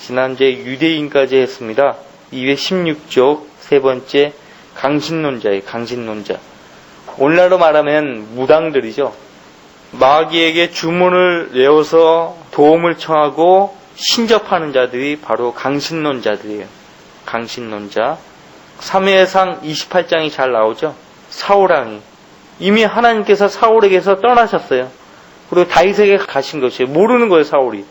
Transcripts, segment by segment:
지난주에 유대인까지 했습니다. 216쪽 세 번째 강신론자예요. 강신론자. 오늘날로 말하면 무당들이죠. 마귀에게 주문을 내어서 도움을 청하고 신접하는 자들이 바로 강신론자들이에요. 강신론자. 사무엘상 28장이 잘 나오죠. 사울왕이 이미 하나님께서 사울에게서 떠나셨어요. 그리고 다윗에게 가신 것이에요. 모르는 거예요. 사울이.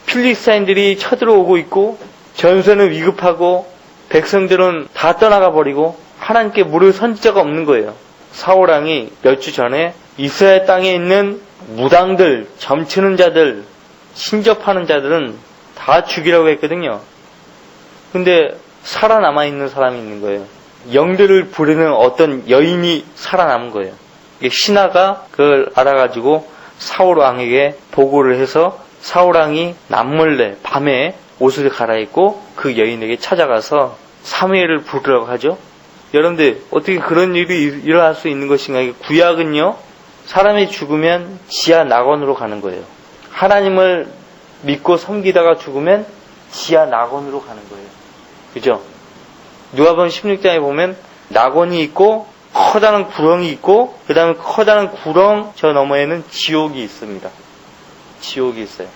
필리스타인들이 쳐들어오고 있고 전세는 위급하고 백성들은 다 떠나가 버리고 하나님께 물을 선 자가 없는 거예요. 사울왕이 몇 주 전에 이스라엘 땅에 있는 무당들, 점치는 자들, 신접하는 자들은 다 죽이라고 했거든요. 근데 살아남아 있는 사람이 있는 거예요. 영들을 부르는 어떤 여인이 살아남은 거예요. 신하가 그걸 알아가지고 사울왕에게 보고를 해서 사울왕이 남몰래 밤에 옷을 갈아입고 그 여인에게 찾아가서 사무엘을 부르라고 하죠. 여러분들 어떻게 그런 일이 일어날 수 있는 것인가? 구약은요, 사람이 죽으면 지하 낙원으로 가는 거예요. 하나님을 믿고 섬기다가 죽으면 지하 낙원으로 가는 거예요. 그죠? 누가복음 16장에 보면 낙원이 있고 커다란 구렁이 있고 그 다음에 커다란 구렁 저 너머에는 지옥이 있습니다. 지옥이 있어요.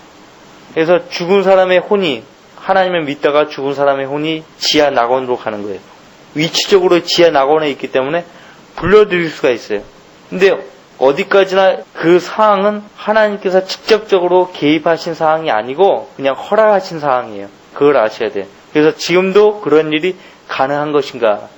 그래서 죽은 사람의 혼이, 하나님을 믿다가 죽은 사람의 혼이 지하 낙원으로 가는 거예요. 위치적으로 지하 낙원에 있기 때문에 불러들일 수가 있어요. 근데 어디까지나 그 상황은 하나님께서 직접적으로 개입하신 상황이 아니고 그냥 허락하신 상황이에요. 그걸 아셔야 돼요. 그래서 지금도 그런 일이 가능한 것인가?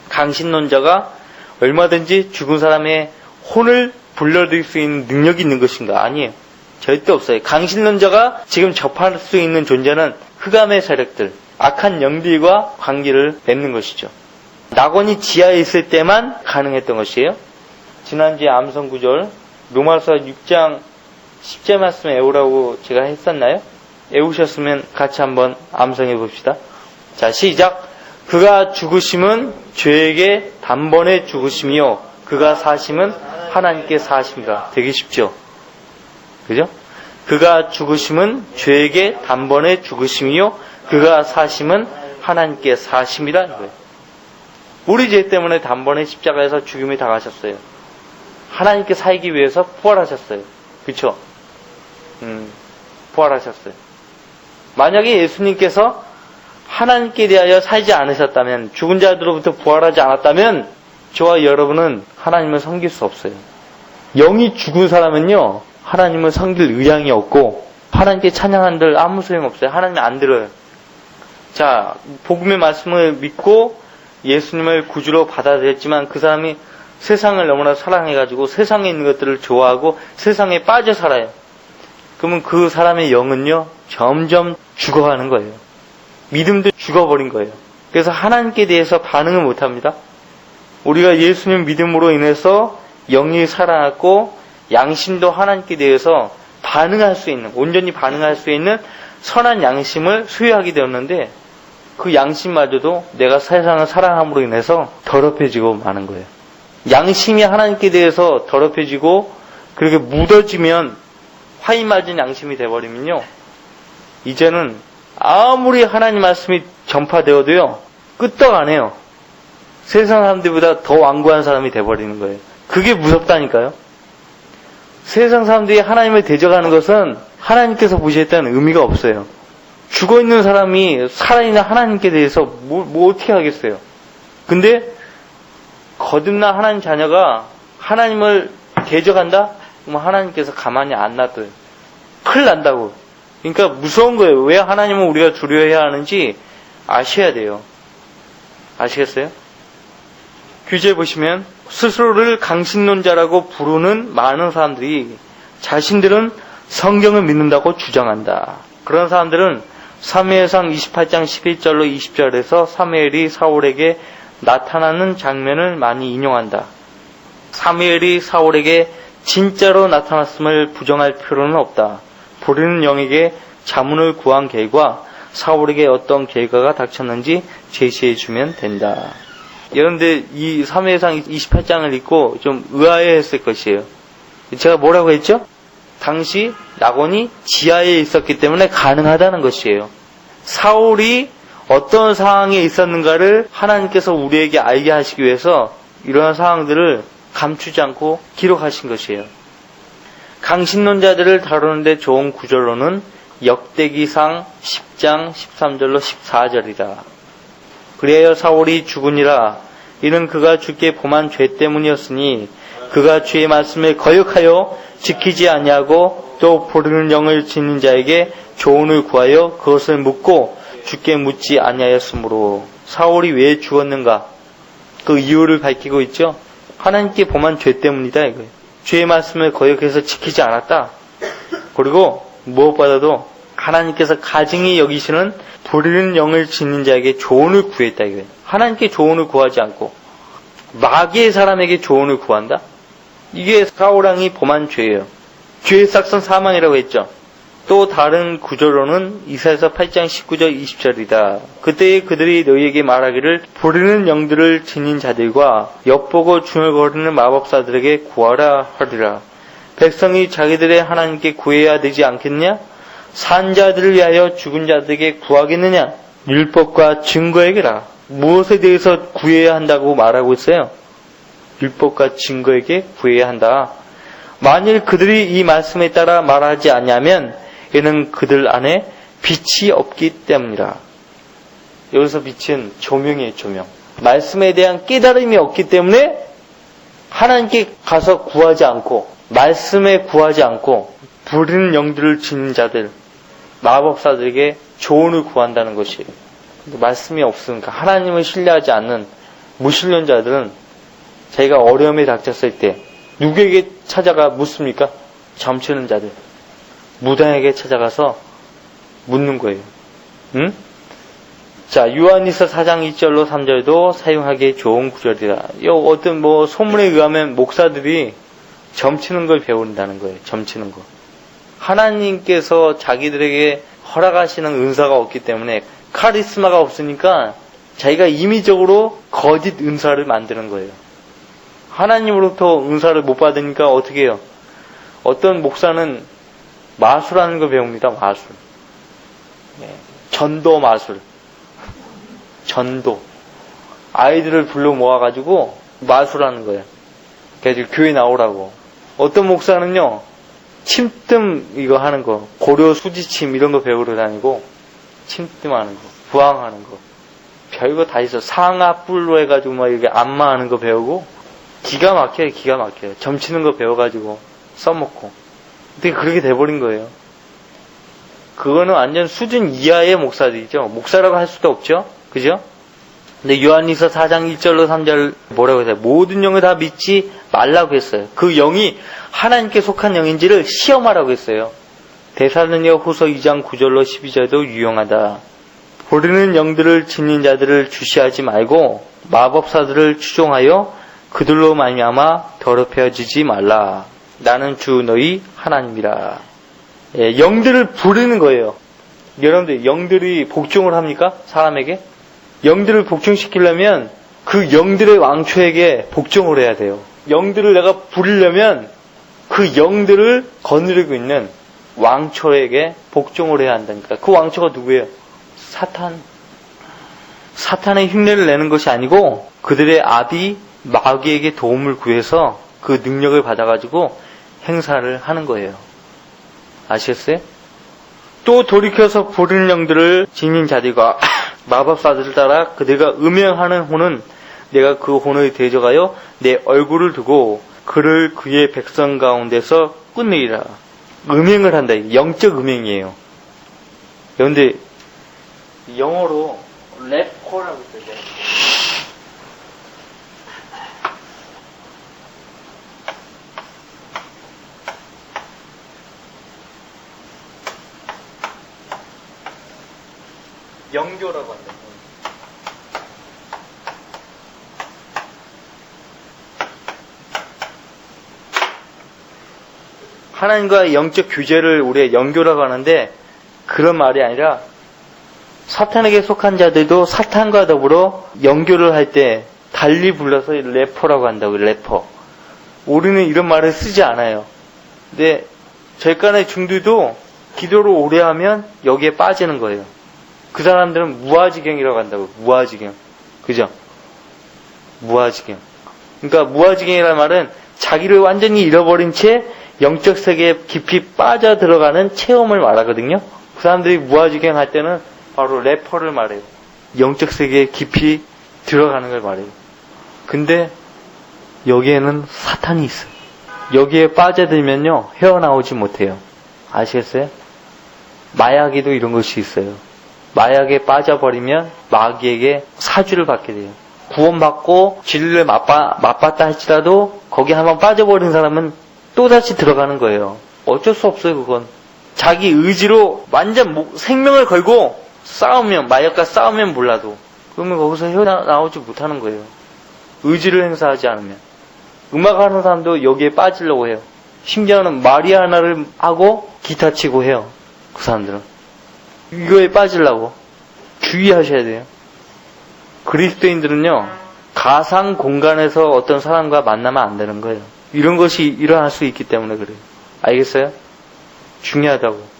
강신론자가 얼마든지 죽은 사람의 혼을 불러들일 수 있는 능력이 있는 것인가? 아니에요. 절대 없어요. 강신론자가 지금 접할 수 있는 존재는 흑암의 세력들, 악한 영들과 관계를 맺는 것이죠. 낙원이 지하에 있을 때만 가능했던 것이에요. 지난주에 암송구절 로마서 6장 10절 말씀 외우라고 제가 했었나요? 외우셨으면 같이 한번 암송해 봅시다. 자, 시작. 그가 죽으심은 죄에게 단번에 죽으심이요 그가 사심은 하나님께 사심이라. 되게 쉽죠? 그죠? 그가 죽으심은 죄에게 단번에 죽으심이요 그가 사심은 하나님께 사심이라. 우리 죄 때문에 단번에 십자가에서 죽임을 당하셨어요. 하나님께 살기 위해서 부활하셨어요. 그쵸? 부활하셨어요. 만약에 예수님께서 하나님께 대하여 살지 않으셨다면, 죽은 자들로부터 부활하지 않았다면 저와 여러분은 하나님을 섬길 수 없어요. 영이 죽은 사람은요, 하나님을 섬길 의향이 없고 하나님께 찬양한들 아무 소용없어요. 하나님이 안 들어요. 자, 복음의 말씀을 믿고 예수님을 구주로 받아들였지만 그 사람이 세상을 너무나 사랑해가지고 세상에 있는 것들을 좋아하고 세상에 빠져 살아요. 그러면 그 사람의 영은요, 점점 죽어가는 거예요. 믿음도 죽어버린 거예요. 그래서 하나님께 대해서 반응을 못합니다. 우리가 예수님 믿음으로 인해서 영이 살아났고 양심도 하나님께 대해서 반응할 수 있는, 온전히 반응할 수 있는 선한 양심을 소유하게 되었는데 그 양심마저도 내가 세상을 사랑함으로 인해서 더럽혀지고 마는 거예요. 양심이 하나님께 대해서 더럽혀지고 그렇게 묻어지면 화인 맞은 양심이 돼버리면요, 이제는 아무리 하나님 말씀이 전파되어도요 끄떡 안 해요. 세상 사람들보다 더 완고한 사람이 돼버리는 거예요. 그게 무섭다니까요. 세상 사람들이 하나님을 대적하는 것은 하나님께서 보시겠다는 의미가 없어요. 죽어있는 사람이 살아있는 하나님께 대해서 뭐 어떻게 하겠어요. 근데 거듭난 하나님 자녀가 하나님을 대적한다? 그럼 하나님께서 가만히 안 놔둬요. 큰일 난다고. 그러니까 무서운 거예요. 왜 하나님은 우리가 두려워해야 하는지 아셔야 돼요. 아시겠어요? 규제 보시면 스스로를 강신론자라고 부르는 많은 사람들이 자신들은 성경을 믿는다고 주장한다. 그런 사람들은 사무엘상 28장 11절로 20절에서 사무엘이 사울에게 나타나는 장면을 많이 인용한다. 사무엘이 사울에게 진짜로 나타났음을 부정할 필요는 없다. 부르는 영에게 자문을 구한 결과 사울에게 어떤 결과가 닥쳤는지 제시해주면 된다. 여러분들 이 사무엘상 28장을 읽고 좀 의아해했을 것이에요. 제가 뭐라고 했죠? 당시 낙원이 지하에 있었기 때문에 가능하다는 것이에요. 사울이 어떤 상황에 있었는가를 하나님께서 우리에게 알게 하시기 위해서 이러한 상황들을 감추지 않고 기록하신 것이에요. 강신론자들을 다루는데 좋은 구절로는 역대기상 10장 13절로 14절이다. 그리하여 사울이 죽으니라. 이는 그가 주께 범한 죄 때문이었으니 그가 주의 말씀을 거역하여 지키지 아니하고 또 부르는 영을 지닌 자에게 조언을 구하여 그것을 묻고 주께 묻지 아니하였으므로. 사울이 왜 죽었는가? 그 이유를 밝히고 있죠. 하나님께 범한 죄 때문이다 이거예요. 주의 말씀을 거역해서 지키지 않았다. 그리고 무엇보다도 하나님께서 가증히 여기시는 부르는 영을 지닌 자에게 조언을 구했다 이거예요. 하나님께 조언을 구하지 않고 마귀의 사람에게 조언을 구한다? 이게 사울왕이 범한 죄예요. 죄의 싹선 사망이라고 했죠. 또 다른 구절로는 이사야서 8장 19절 20절이다. 그때에 그들이 너희에게 말하기를 부르는 영들을 지닌 자들과 엿보고 중얼거리는 마법사들에게 구하라 하리라. 백성이 자기들의 하나님께 구해야 되지 않겠냐? 산 자들을 위하여 죽은 자들에게 구하겠느냐? 율법과 증거에게라. 무엇에 대해서 구해야 한다고 말하고 있어요? 율법과 증거에게 구해야 한다. 만일 그들이 이 말씀에 따라 말하지 않냐면 이는 그들 안에 빛이 없기 때문이라. 여기서 빛은 조명이에요, 조명. 말씀에 대한 깨달음이 없기 때문에 하나님께 가서 구하지 않고 말씀에 구하지 않고 부르는 영들을 지닌 자들, 마법사들에게 조언을 구한다는 것이에요. 말씀이 없으니까 하나님을 신뢰하지 않는 무신론자들은 자기가 어려움에 닥쳤을 때 누구에게 찾아가 묻습니까? 점치는 자들. 무당에게 찾아가서 묻는 거예요. 응? 자, 요한일서 4장 2절로 3절도 사용하기에 좋은 구절이다. 어떤 소문에 의하면 목사들이 점치는 걸 배운다는 거예요. 점치는 거. 하나님께서 자기들에게 허락하시는 은사가 없기 때문에 카리스마가 없으니까 자기가 임의적으로 거짓 은사를 만드는 거예요. 하나님으로부터 은사를 못 받으니까 어떻게 해요? 어떤 목사는 마술하는 거 배웁니다. 마술. 전도 마술. 전도. 아이들을 불러 모아가지고 마술하는 거예요. 그래서 교회 나오라고. 어떤 목사는요, 침뜸 이거 하는 거, 고려 수지침 이런 거 배우러 다니고, 침뜸하는 거, 부항하는 거. 별거 다 있어. 상아뿔로 해가지고 막 이렇게 안마하는 거 배우고, 기가 막혀요, 기가 막혀요. 점치는 거 배워가지고 써먹고. 근데 그렇게 돼버린 거예요. 그거는 완전 수준 이하의 목사들이죠. 목사라고 할 수도 없죠. 그죠? 근데 요한일서 4장 1절로 3절 뭐라고 했어요? 모든 영을 다 믿지 말라고 했어요. 그 영이 하나님께 속한 영인지를 시험하라고 했어요. 데살로니가 후서 2장 9절로 12절도 유용하다. 부르는 영들을 지닌 자들을 주시하지 말고 마법사들을 추종하여 그들로 말미암아 더럽혀지지 말라. 나는 주 너희 하나님이라. 영들을 부르는 거예요. 여러분들 영들이 복종을 합니까? 사람에게? 영들을 복종시키려면 그 영들의 왕초에게 복종을 해야 돼요. 영들을 내가 부르려면 그 영들을 거느리고 있는 왕초에게 복종을 해야 한다니까. 그 왕초가 누구예요? 사탄. 사탄의 흉내를 내는 것이 아니고 그들의 아비 마귀에게 도움을 구해서 그 능력을 받아가지고 행사를 하는 거예요. 아시겠어요? 또 돌이켜서 부르는 영들을 지닌 자들과 마법사들을 따라 그들과 음행하는 혼은 내가 그 혼을 대적하여 내 얼굴을 두고 그를 그의 백성 가운데서 끝내리라. 음행을 한다. 영적 음행이에요. 그런데 영어로 랩코라고 써요. 영교라고 한다. 하나님과 영적 교제를 우리가 영교라고 하는데 그런 말이 아니라 사탄에게 속한 자들도 사탄과 더불어 영교를 할 때 달리 불러서 래퍼라고 한다고. 래퍼. 우리는 이런 말을 쓰지 않아요. 근데 절간의 중들도 기도를 오래 하면 여기에 빠지는 거예요. 그 사람들은 무아지경이라고 한다고. 무아지경. 그죠? 무아지경. 그러니까 무아지경이라는 말은 자기를 완전히 잃어버린 채 영적 세계에 깊이 빠져 들어가는 체험을 말하거든요. 그 사람들이 무아지경 할 때는 바로 래퍼를 말해요. 영적 세계에 깊이 들어가는 걸 말해요. 근데 여기에는 사탄이 있어요. 여기에 빠져들면요 헤어나오지 못해요. 아시겠어요? 마약에도 이런 것이 있어요. 마약에 빠져버리면 마귀에게 사주를 받게 돼요. 구원받고 진리를 맛봤다 할지라도 거기 한번 빠져버린 사람은 또다시 들어가는 거예요. 어쩔 수 없어요. 그건 자기 의지로 완전 생명을 걸고 싸우면, 마약과 싸우면 몰라도 그러면 거기서 헤어나오지 못하는 거예요. 의지를 행사하지 않으면. 음악하는 사람도 여기에 빠지려고 해요. 심지어는 마리아나를 하고 기타 치고 해요. 그 사람들은 이거에 빠지려고. 주의하셔야 돼요. 그리스도인들은요 가상 공간에서 어떤 사람과 만나면 안 되는 거예요. 이런 것이 일어날 수 있기 때문에 그래요. 알겠어요? 중요하다고.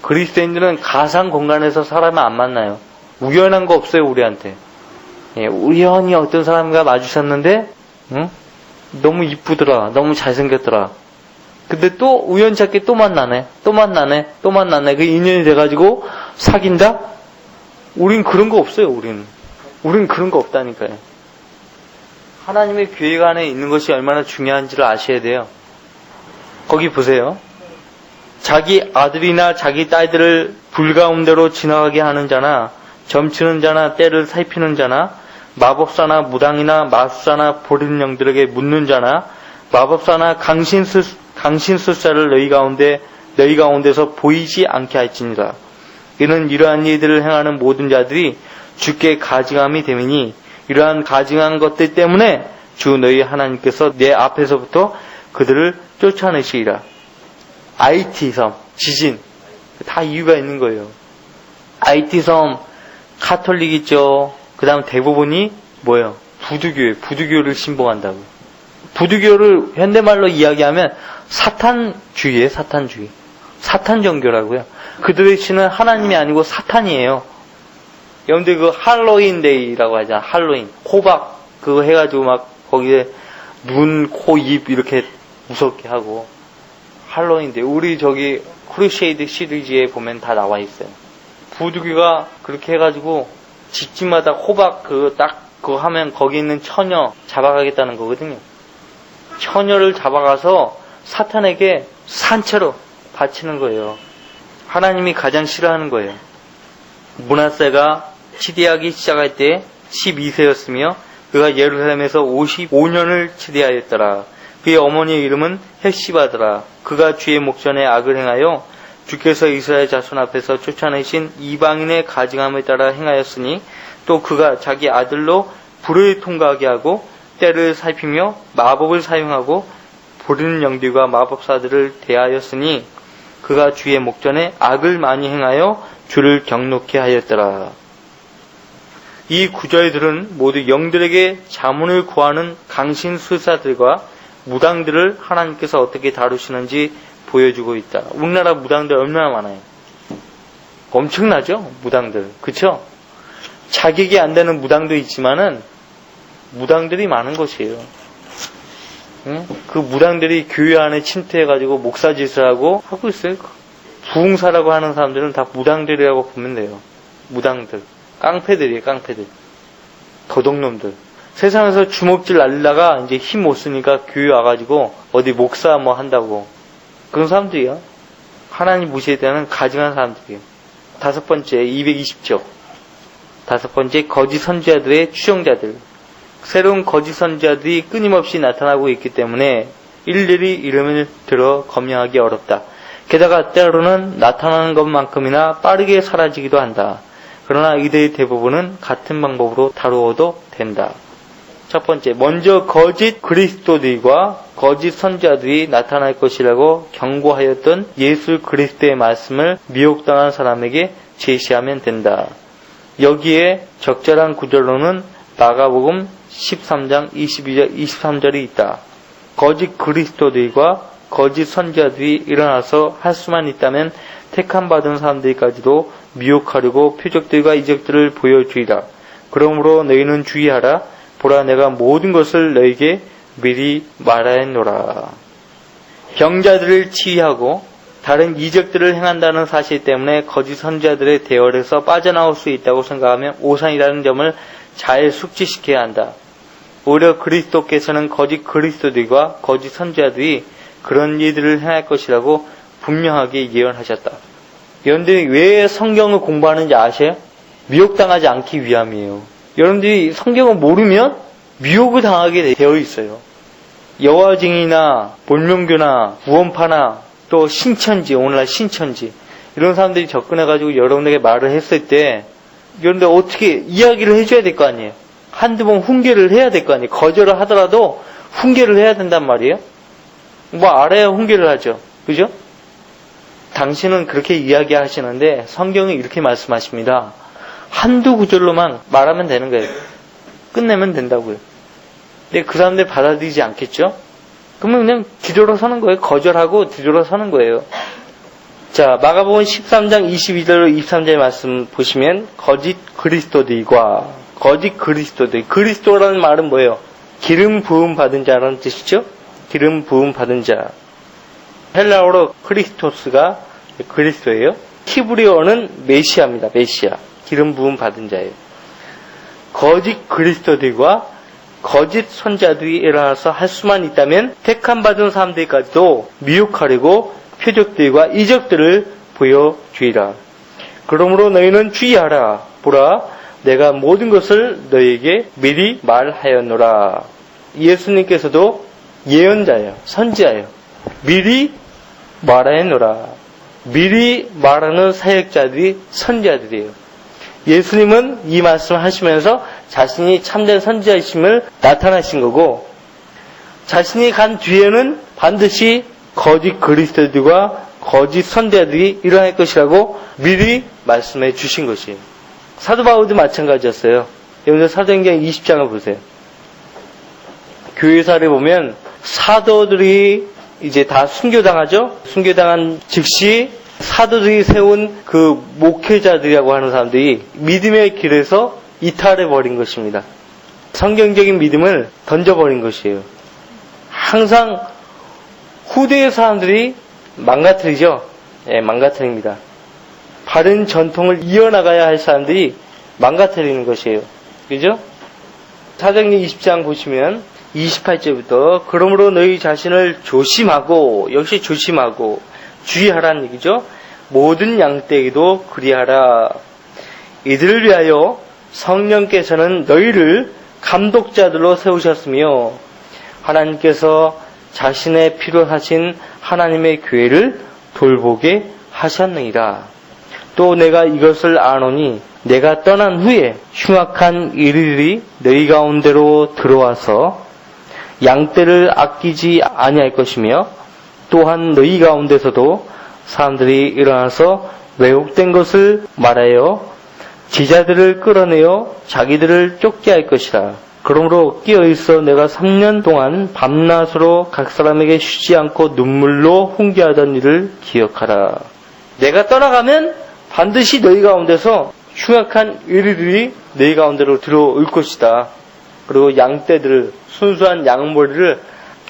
그리스도인들은 가상 공간에서 사람을 안 만나요. 우연한 거 없어요 우리한테. 예, 우연히 어떤 사람과 마주쳤는데 응? 너무 이쁘더라, 너무 잘생겼더라. 근데 또 우연찮게 또 만나네. 그 인연이 돼가지고 사귄다? 우린 그런 거 없어요. 우린 그런 거 없다니까요. 하나님의 교회가 안에 있는 것이 얼마나 중요한지를 아셔야 돼요. 거기 보세요. 자기 아들이나 자기 딸들을 불가운데로 지나가게 하는 자나 점치는 자나 때를 살피는 자나 마법사나 무당이나 마술사나 보리는 영들에게 묻는 자나 마법사나 강신술사를 너희 가운데서 보이지 않게 할지니라. 이는 이러한 일들을 행하는 모든 자들이 주께 가증함이 되미니 이러한 가증한 것들 때문에 주 너희 하나님께서 내 앞에서부터 그들을 쫓아내시리라. IT섬, 지진 다 이유가 있는 거예요. IT섬 카톨릭 있죠. 그 다음 대부분이 뭐예요? 부두교를 신봉한다고. 부두교를 현대말로 이야기하면 사탄주의예요. 사탄 종교라고요. 그들의 신은 하나님이 아니고 사탄이에요. 여러분들 그 할로윈 데이라고 하잖아. 할로윈 호박 그거 해가지고 막 거기에 눈, 코, 입 이렇게 무섭게 하고 할로윈 데이. 우리 저기 크루세이드 시리즈에 보면 다 나와 있어요. 부두교가 그렇게 해가지고 집집마다 호박 그거 하면 거기 있는 처녀 잡아가겠다는 거거든요. 처녀를 잡아가서 사탄에게 산채로 바치는 거예요. 하나님이 가장 싫어하는 거예요. 므낫세가 치대하기 시작할 때 12세였으며 그가 예루살렘에서 55년을 치대하였더라. 그의 어머니의 이름은 헥시바더라. 그가 주의 목전에 악을 행하여 주께서 이스라엘 자손 앞에서 쫓아내신 이방인의 가증함에 따라 행하였으니 또 그가 자기 아들로 불을 통과하게 하고 때를 살피며 마법을 사용하고 보리는 영들과 마법사들을 대하였으니 그가 주의 목전에 악을 많이 행하여 주를 경노케 하였더라. 이 구절들은 모두 영들에게 자문을 구하는 강신술사들과 무당들을 하나님께서 어떻게 다루시는지 보여주고 있다. 우리나라 무당들 얼마나 많아요. 엄청나죠? 무당들. 그쵸? 자격이 안 되는 무당도 있지만은 무당들이 많은 것이에요. 응? 그 무당들이 교회 안에 침투해가지고 목사짓을 하고 있어요. 부흥사라고 하는 사람들은 다 무당들이라고 보면 돼요. 무당들. 깡패들이에요, 깡패들. 도둑놈들. 세상에서 주먹질 날리다가 이제 힘 못 쓰니까 교회 와가지고 어디 목사 뭐 한다고. 그런 사람들이요. 하나님 무시에 대한 가증한 사람들이에요. 5번째, 220조. 5번째, 거짓 선지자들의 추종자들. 새로운 거짓 선지자들이 끊임없이 나타나고 있기 때문에 일일이 이름을 들어 검명하기 어렵다. 게다가 때로는 나타나는 것만큼이나 빠르게 사라지기도 한다. 그러나 이들의 대부분은 같은 방법으로 다루어도 된다. 첫 번째, 먼저 거짓 그리스도들과 거짓 선지자들이 나타날 것이라고 경고하였던 예수 그리스도의 말씀을 미혹당한 사람에게 제시하면 된다. 여기에 적절한 구절로는 마가복음 13장 22절 23절이 있다. 거짓 그리스도들과 거짓 선지자들이 일어나서 할 수만 있다면 택함 받은 사람들까지도 미혹하려고 표적들과 이적들을 보여주리라. 그러므로 너희는 주의하라. 보라, 내가 모든 것을 너희에게 미리 말하였노라. 병자들을 치유하고 다른 이적들을 행한다는 사실 때문에 거짓 선지자들의 대열에서 빠져나올 수 있다고 생각하면 오산이라는 점을 잘 숙지시켜야 한다. 오히려 그리스도께서는 거짓 그리스도들과 거짓 선지자들이 그런 일들을 행할 것이라고 분명하게 예언하셨다. 여러분들이 왜 성경을 공부하는지 아세요? 미혹당하지 않기 위함이에요. 여러분들이 성경을 모르면 미혹을 당하게 되어 있어요. 여화증이나 본명교나 구원파나 또 신천지, 오늘날 신천지 이런 사람들이 접근해가지고 여러분에게 말을 했을 때 여러분들 어떻게 이야기를 해줘야 될 거 아니에요. 한두 번 훈계를 해야 될 거 아니에요. 거절을 하더라도 훈계를 해야 된단 말이에요. 뭐 알아야 훈계를 하죠. 그죠? 당신은 그렇게 이야기하시는데 성경이 이렇게 말씀하십니다. 한두 구절로만 말하면 되는 거예요. 끝내면 된다고요. 근데 그 사람들 받아들이지 않겠죠? 그러면 그냥 뒤돌아서는 거예요. 거절하고 뒤돌아서는 거예요. 자, 마가복음 13장 22절로 23절 말씀 보시면 거짓 그리스도들과 거짓 그리스도들. 그리스도라는 말은 뭐예요? 기름 부음 받은 자라는 뜻이죠? 기름 부음 받은 자. 헬라어로 크리스토스가 그리스도예요. 히브리어는 메시아입니다. 메시아. 기름 부음 받은 자예요. 거짓 그리스도들과 거짓 선자들이 일어나서 할 수만 있다면 택함 받은 사람들까지도 미혹하려고 표적들과 이적들을 보여주리라. 그러므로 너희는 주의하라. 보라, 내가 모든 것을 너희에게 미리 말하였노라. 예수님께서도 예언자예요. 선지자예요. 미리 말하였노라. 미리 말하는 사역자들이 선지자들이에요. 예수님은 이 말씀을 하시면서 자신이 참된 선지자이심을 나타나신 거고, 자신이 간 뒤에는 반드시 거짓 그리스도들과 거짓 선지자들이 일어날 것이라고 미리 말씀해 주신 것이에요. 사도 바울도 마찬가지였어요. 여러분들 사도행전 20장을 보세요. 교회사를 보면 사도들이 이제 다 순교당하죠. 순교당한 즉시 사도들이 세운 그 목회자들이라고 하는 사람들이 믿음의 길에서 이탈해버린 것입니다. 성경적인 믿음을 던져버린 것이에요. 항상 후대의 사람들이 망가뜨리죠. 예, 망가뜨립니다. 바른 전통을 이어나가야 할 사람들이 망가뜨리는 것이에요. 그죠? 사도행전 20장 보시면 28절부터 그러므로 너희 자신을 조심하고, 역시 조심하고 주의하라는 얘기죠. 모든 양떼에게도 그리하라. 이들을 위하여 성령께서는 너희를 감독자들로 세우셨으며 하나님께서 자신의 피로 사신 하나님의 교회를 돌보게 하셨느니라. 또 내가 이것을 아노니 내가 떠난 후에 흉악한 이들이 너희 가운데로 들어와서 양떼를 아끼지 아니할 것이며 또한 너희 가운데서도 사람들이 일어나서 왜곡된 것을 말하여 제자들을 끌어내어 자기들을 쫓게 할 것이라. 그러므로 끼어있어 내가 3년 동안 밤낮으로 각 사람에게 쉬지 않고 눈물로 훈계하던 일을 기억하라. 내가 떠나가면 반드시 너희 가운데서 흉악한 의리들이 너희 가운데로 들어올 것이다. 그리고 양떼들을, 순수한 양머리를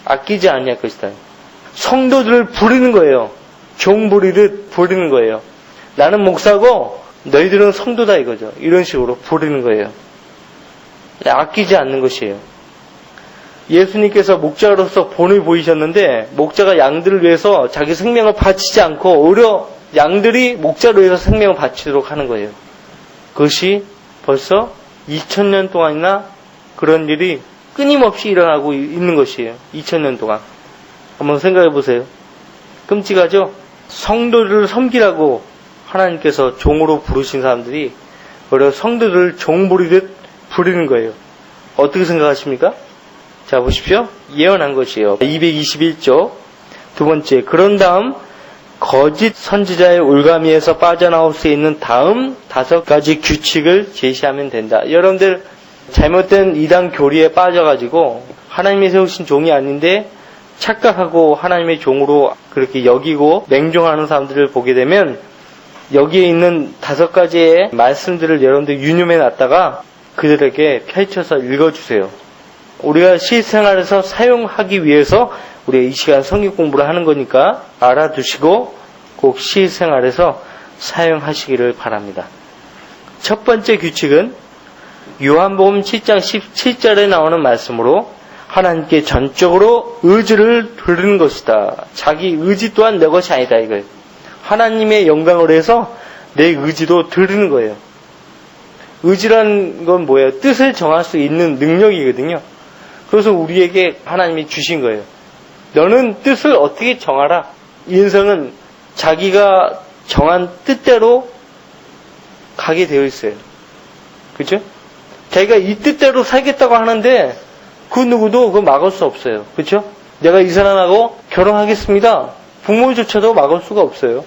아끼지 아니할 것이다. 성도들을 부리는 거예요. 종 부리듯 부리는 거예요. 나는 목사고 너희들은 성도다 이거죠. 이런 식으로 부리는 거예요. 아끼지 않는 것이에요. 예수님께서 목자로서 본을 보이셨는데 목자가 양들을 위해서 자기 생명을 바치지 않고 오히려 양들이 목자로 위해서 생명을 바치도록 하는 거예요. 그것이 벌써 2000년 동안이나 그런 일이 끊임없이 일어나고 있는 것이에요. 2000년 동안. 한번 생각해 보세요. 끔찍하죠? 성도들을 섬기라고 하나님께서 종으로 부르신 사람들이 오히려 성도들을 종 부리듯 부리는 거예요. 어떻게 생각하십니까? 자, 보십시오. 예언한 것이에요. 221조 두 번째, 그런 다음 거짓 선지자의 올가미에서 빠져나올 수 있는 다음 5가지 규칙을 제시하면 된다. 여러분들 잘못된 이단 교리에 빠져가지고 하나님이 세우신 종이 아닌데 착각하고 하나님의 종으로 그렇게 여기고 맹종하는 사람들을 보게 되면 여기에 있는 5가지의 말씀들을 여러분들 유념해 놨다가 그들에게 펼쳐서 읽어주세요. 우리가 실생활에서 사용하기 위해서 우리가 이 시간 성경 공부를 하는 거니까 알아두시고 꼭 실생활에서 사용하시기를 바랍니다. 첫 번째 규칙은 요한복음 7장 17절에 나오는 말씀으로 하나님께 전적으로 의지를 두는 것이다. 자기 의지 또한 내 것이 아니다 이거예요. 하나님의 영광을 위해서 내 의지도 드리는 거예요. 의지란 건 뭐예요? 뜻을 정할 수 있는 능력이거든요. 그래서 우리에게 하나님이 주신 거예요. 너는 뜻을 어떻게 정하라. 인생은 자기가 정한 뜻대로 가게 되어 있어요. 그죠? 자기가 이 뜻대로 살겠다고 하는데 그 누구도 그거 막을 수 없어요. 그죠? 내가 이 사람하고 결혼하겠습니다. 부모조차도 막을 수가 없어요.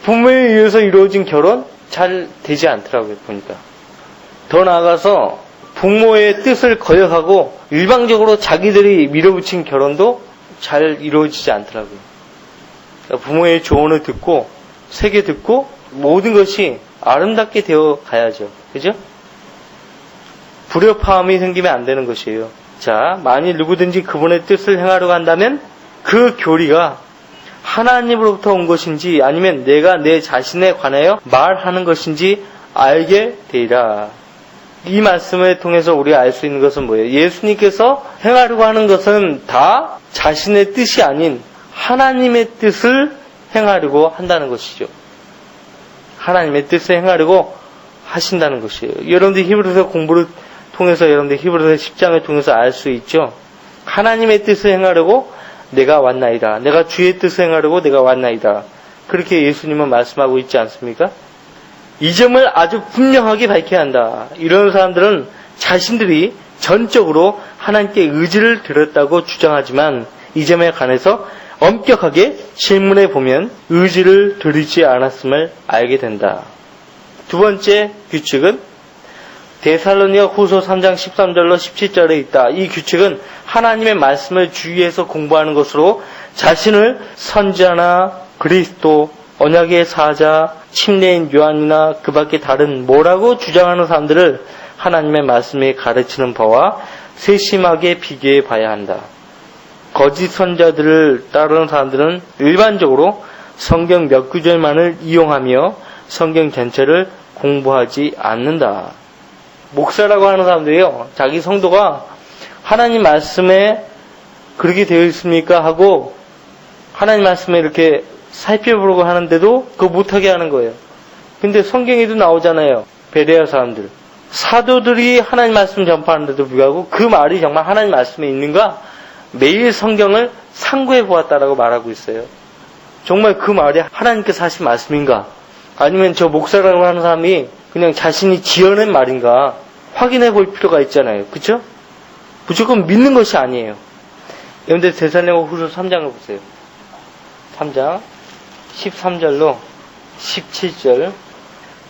부모에 의해서 이루어진 결혼 잘 되지 않더라고요. 보니까. 더 나아가서 부모의 뜻을 거역하고 일방적으로 자기들이 밀어붙인 결혼도 잘 이루어지지 않더라고요. 그러니까 부모의 조언을 듣고 새겨 듣고 모든 것이 아름답게 되어 가야죠. 그죠? 불협화음이 생기면 안 되는 것이에요. 자, 만일 누구든지 그분의 뜻을 행하려고 한다면 그 교리가 하나님으로부터 온 것인지 아니면 내가 내 자신에 관하여 말하는 것인지 알게 되리라. 이 말씀을 통해서 우리가 알 수 있는 것은 뭐예요? 예수님께서 행하려고 하는 것은 다 자신의 뜻이 아닌 하나님의 뜻을 행하려고 한다는 것이죠. 하나님의 뜻을 행하려고 하신다는 것이에요. 여러분들 히브리서 공부를 통해서 여러분들 히브리서 10장을 통해서 알 수 있죠. 하나님의 뜻을 행하려고 내가 왔나이다. 내가 주의 뜻을 행하려고 내가 왔나이다. 그렇게 예수님은 말씀하고 있지 않습니까? 이 점을 아주 분명하게 밝혀야 한다. 이런 사람들은 자신들이 전적으로 하나님께 의지를 들었다고 주장하지만 이 점에 관해서 엄격하게 질문해 보면 의지를 드리지 않았음을 알게 된다. 두 번째 규칙은 데살로니가 후서 3장 13절로 17절에 있다. 이 규칙은 하나님의 말씀을 주의해서 공부하는 것으로 자신을 선지자나 그리스도, 언약의 사자, 침례인 요한이나 그 밖에 다른 뭐라고 주장하는 사람들을 하나님의 말씀에 가르치는 바와 세심하게 비교해 봐야 한다. 거짓 선자들을 따르는 사람들은 일반적으로 성경 몇 구절만을 이용하며 성경 전체를 공부하지 않는다. 목사라고 하는 사람들이요, 자기 성도가 하나님 말씀에 그렇게 되어 있습니까? 하고 하나님 말씀에 이렇게 살펴보려고 하는데도 그거 못하게 하는 거예요. 근데 성경에도 나오잖아요. 베레아 사람들. 사도들이 하나님 말씀 전파하는데도 불구하고 그 말이 정말 하나님 말씀에 있는가? 매일 성경을 상고해 보았다라고 말하고 있어요. 정말 그 말이 하나님께서 하신 말씀인가? 아니면 저 목사라고 하는 사람이 그냥 자신이 지어낸 말인가? 확인해 볼 필요가 있잖아요. 그쵸? 무조건 믿는 것이 아니에요. 여러분들 데살로니가 후서 3장을 보세요. 3장 13절로 17절.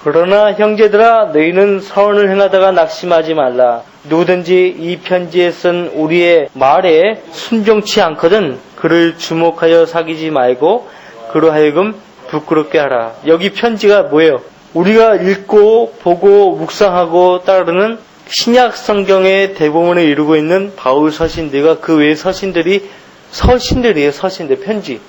그러나 형제들아 너희는 선을 행하다가 낙심하지 말라. 누구든지 이 편지에 쓴 우리의 말에 순종치 않거든 그를 주목하여 사귀지 말고 그로 하여금 부끄럽게 하라. 여기 편지가 뭐예요? 우리가 읽고 보고 묵상하고 따르는 신약 성경의 대부분을 이루고 있는 바울 서신들과 그 외의 서신들이에요. 서신들, 편지.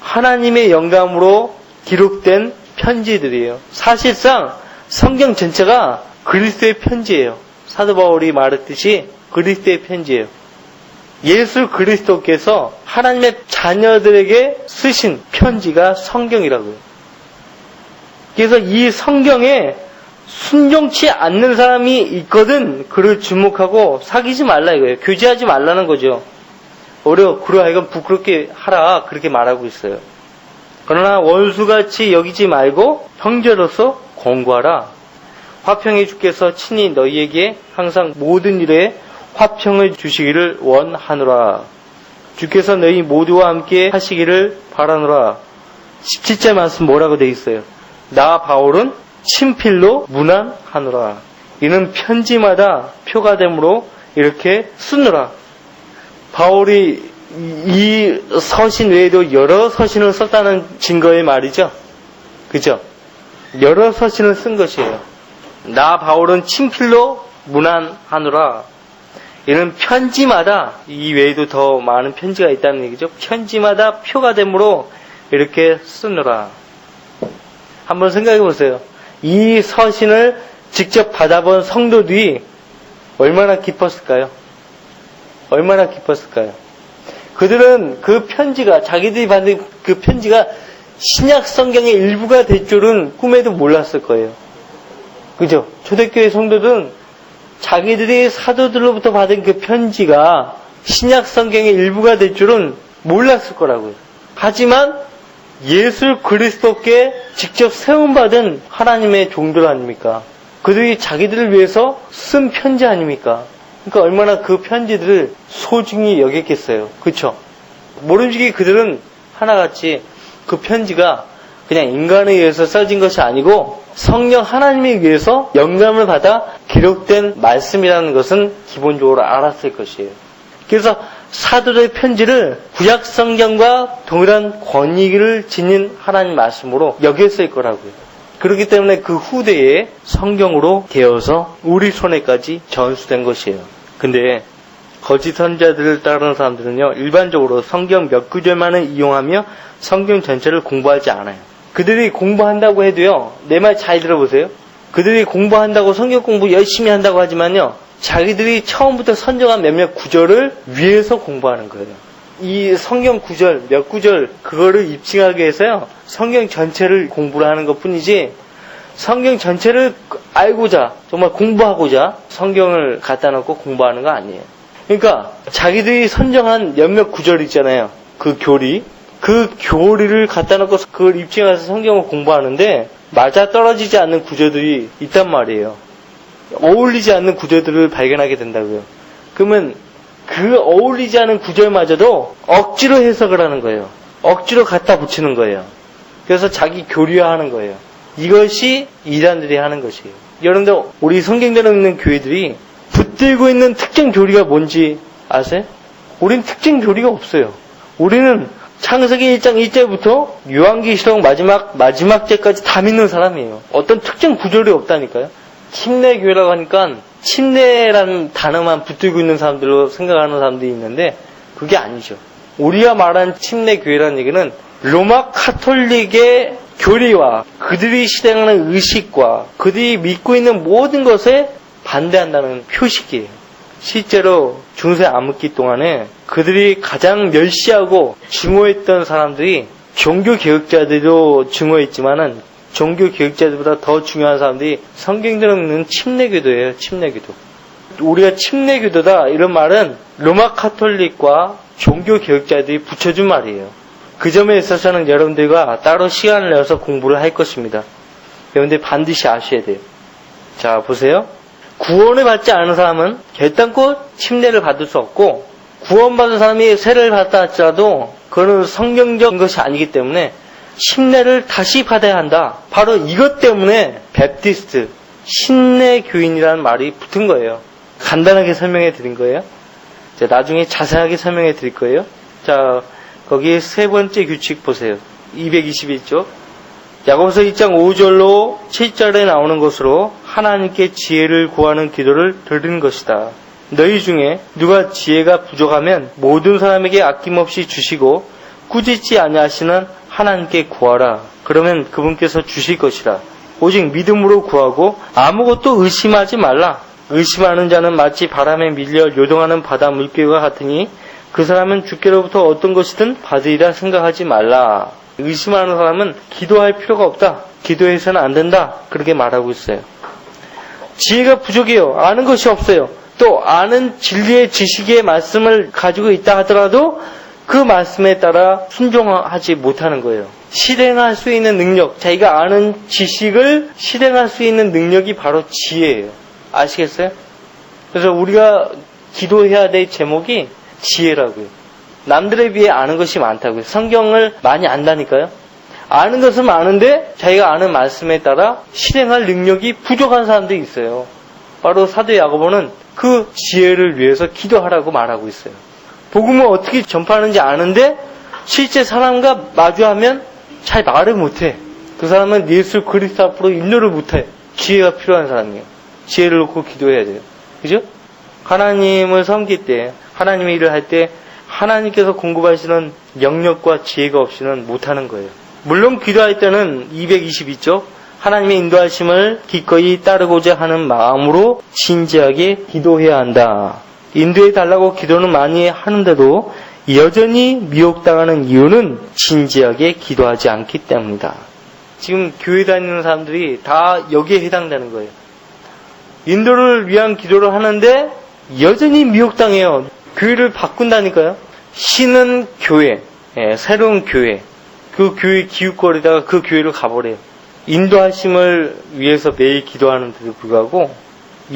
하나님의 영감으로 기록된 편지들이에요. 사실상 성경 전체가 그리스도의 편지예요. 사도 바울이 말했듯이 그리스도의 편지예요. 예수 그리스도께서 하나님의 자녀들에게 쓰신 편지가 성경이라고요. 그래서 이 성경에 순종치 않는 사람이 있거든 그를 주목하고 사귀지 말라 이거예요. 교제하지 말라는 거죠. 그로 하여금 부끄럽게 하라 그렇게 말하고 있어요. 그러나 원수같이 여기지 말고 형제로서 공고하라. 화평의 주께서 친히 너희에게 항상 모든 일에 화평을 주시기를 원하노라. 주께서 너희 모두와 함께 하시기를 바라노라. 17절 말씀 뭐라고 되어 있어요? 나 바울은 친필로 문안하노라. 이는 편지마다 표가됨으로 이렇게 쓰노라. 바울이 이 서신 외에도 여러 서신을 썼다는 증거의 말이죠. 그죠? 여러 서신을 쓴 것이에요. 나 바울은 친필로 문안하노라. 이런 편지마다, 이 외에도 더 많은 편지가 있다는 얘기죠. 편지마다 표가 되므로 이렇게 쓰노라. 한번 생각해 보세요. 이 서신을 직접 받아본 성도들이 얼마나 기뻤을까요? 얼마나 기뻤을까요? 그들은 그 편지가, 자기들이 받은 그 편지가 신약 성경의 일부가 될 줄은 꿈에도 몰랐을 거예요. 그죠? 초대교회 성도들은 자기들이 사도들로부터 받은 그 편지가 신약 성경의 일부가 될 줄은 몰랐을 거라고요. 하지만 예수 그리스도께 직접 세움받은 하나님의 종들 아닙니까? 그들이 자기들을 위해서 쓴 편지 아닙니까? 그러니까 얼마나 그 편지들을 소중히 여겼겠어요. 그렇죠? 모름지기 그들은 하나같이 그 편지가 그냥 인간에 의해서 써진 것이 아니고 성령 하나님에 의해서 영감을 받아 기록된 말씀이라는 것은 기본적으로 알았을 것이에요. 그래서 사도들의 편지를 구약 성경과 동일한 권위를 지닌 하나님 말씀으로 여겼을 거라고요. 그렇기 때문에 그 후대에 성경으로 되어서 우리 손에까지 전수된 것이에요. 근데 거짓 선지자들을 따르는 사람들은요, 일반적으로 성경 몇 구절만을 이용하며 성경 전체를 공부하지 않아요. 그들이 공부한다고 해도요, 내 말 잘 들어보세요. 그들이 공부한다고 성경 공부 열심히 한다고 하지만요, 자기들이 처음부터 선정한 몇몇 구절을 위해서 공부하는 거예요. 이 성경 구절, 몇 구절, 그거를 입증하기 위해서요, 성경 전체를 공부를 하는 것 뿐이지, 성경 전체를 알고자, 정말 공부하고자 성경을 갖다 놓고 공부하는 거 아니에요. 그러니까 자기들이 선정한 몇몇 구절 있잖아요. 그 교리. 그 교리를 갖다 놓고 그걸 입증해서 성경을 공부하는데 맞아 떨어지지 않는 구절들이 있단 말이에요. 어울리지 않는 구절들을 발견하게 된다고요. 그러면 그 어울리지 않은 구절마저도 억지로 해석을 하는 거예요. 억지로 갖다 붙이는 거예요. 그래서 자기 교리화하는 거예요. 이것이 이단들이 하는 것이에요. 여러분들, 우리 성경대로 있는 교회들이 붙들고 있는 특정 교리가 뭔지 아세요? 우린 특정 교리가 없어요. 우리는 창세기 1장 1절부터 요한계시록 마지막 절까지 다 믿는 사람이에요. 어떤 특정 구절이 없다니까요. 침례교회라고 하니까 침례라는 단어만 붙들고 있는 사람들로 생각하는 사람들이 있는데 그게 아니죠. 우리가 말하는 침례교회라는 얘기는 로마 카톨릭의 교리와 그들이 실행하는 의식과 그들이 믿고 있는 모든 것에 반대한다는 표식이에요. 실제로 중세 암흑기 동안에 그들이 가장 멸시하고 증오했던 사람들이 종교개혁자들도 증오했지만은 종교개혁자들보다 더 중요한 사람들이 성경대로 읽는 침례교도예요. 침례교도. 우리가 침례교도다 이런 말은 로마 카톨릭과 종교개혁자들이 붙여준 말이에요. 그 점에 있어서는 여러분들과 따로 시간을 내서 공부를 할 것입니다. 여러분들 반드시 아셔야 돼요. 자, 보세요. 구원을 받지 않은 사람은 결단코 침례를 받을 수 없고, 구원받은 사람이 세례를 받다 할지라도 그거는 성경적인 것이 아니기 때문에 침례를 다시 받아야 한다. 바로 이것 때문에 베프티스트, 신내교인이라는 말이 붙은 거예요. 간단하게 설명해 드린 거예요. 자, 나중에 자세하게 설명해 드릴 거예요. 자, 거기 세 번째 규칙 보세요. 221쪽. 야고보서 2장 5절로 7절에 나오는 것으로 하나님께 지혜를 구하는 기도를 드리는 것이다. 너희 중에 누가 지혜가 부족하면 모든 사람에게 아낌없이 주시고 꾸짖지 아니하시는 하나님께 구하라. 그러면 그분께서 주실 것이라. 오직 믿음으로 구하고 아무것도 의심하지 말라. 의심하는 자는 마치 바람에 밀려 요동하는 바다 물결과 같으니 그 사람은 주께로부터 어떤 것이든 받으리라 생각하지 말라. 의심하는 사람은 기도할 필요가 없다. 기도해서는 안 된다. 그렇게 말하고 있어요. 지혜가 부족해요. 아는 것이 없어요. 또 아는 진리의 지식의 말씀을 가지고 있다 하더라도 그 말씀에 따라 순종하지 못하는 거예요. 실행할 수 있는 능력, 자기가 아는 지식을 실행할 수 있는 능력이 바로 지혜예요. 아시겠어요? 그래서 우리가 기도해야 될 제목이 지혜라고요. 남들에 비해 아는 것이 많다고요. 성경을 많이 안다니까요. 아는 것은 많은데 자기가 아는 말씀에 따라 실행할 능력이 부족한 사람들이 있어요. 바로 사도 야고보는 그 지혜를 위해서 기도하라고 말하고 있어요. 복음을 어떻게 전파하는지 아는데 실제 사람과 마주하면 잘 말을 못해. 그 사람은 예수 그리스도 앞으로 인도를 못해. 지혜가 필요한 사람이에요. 지혜를 놓고 기도해야 돼요. 그죠? 하나님을 섬길 때, 하나님의 일을 할 때 하나님께서 공급하시는 영역과 지혜가 없이는 못하는 거예요. 물론 기도할 때는 222쪽 하나님의 인도하심을 기꺼이 따르고자 하는 마음으로 진지하게 기도해야 한다. 인도해 달라고 기도는 많이 하는데도 여전히 미혹당하는 이유는 진지하게 기도하지 않기 때문이다. 지금 교회 다니는 사람들이 다 여기에 해당되는 거예요. 인도를 위한 기도를 하는데 여전히 미혹당해요. 교회를 바꾼다니까요. 신은 교회, 새로운 교회, 그 교회 기웃거리다가 그 교회를 가버려요. 인도하심을 위해서 매일 기도하는데도 불구하고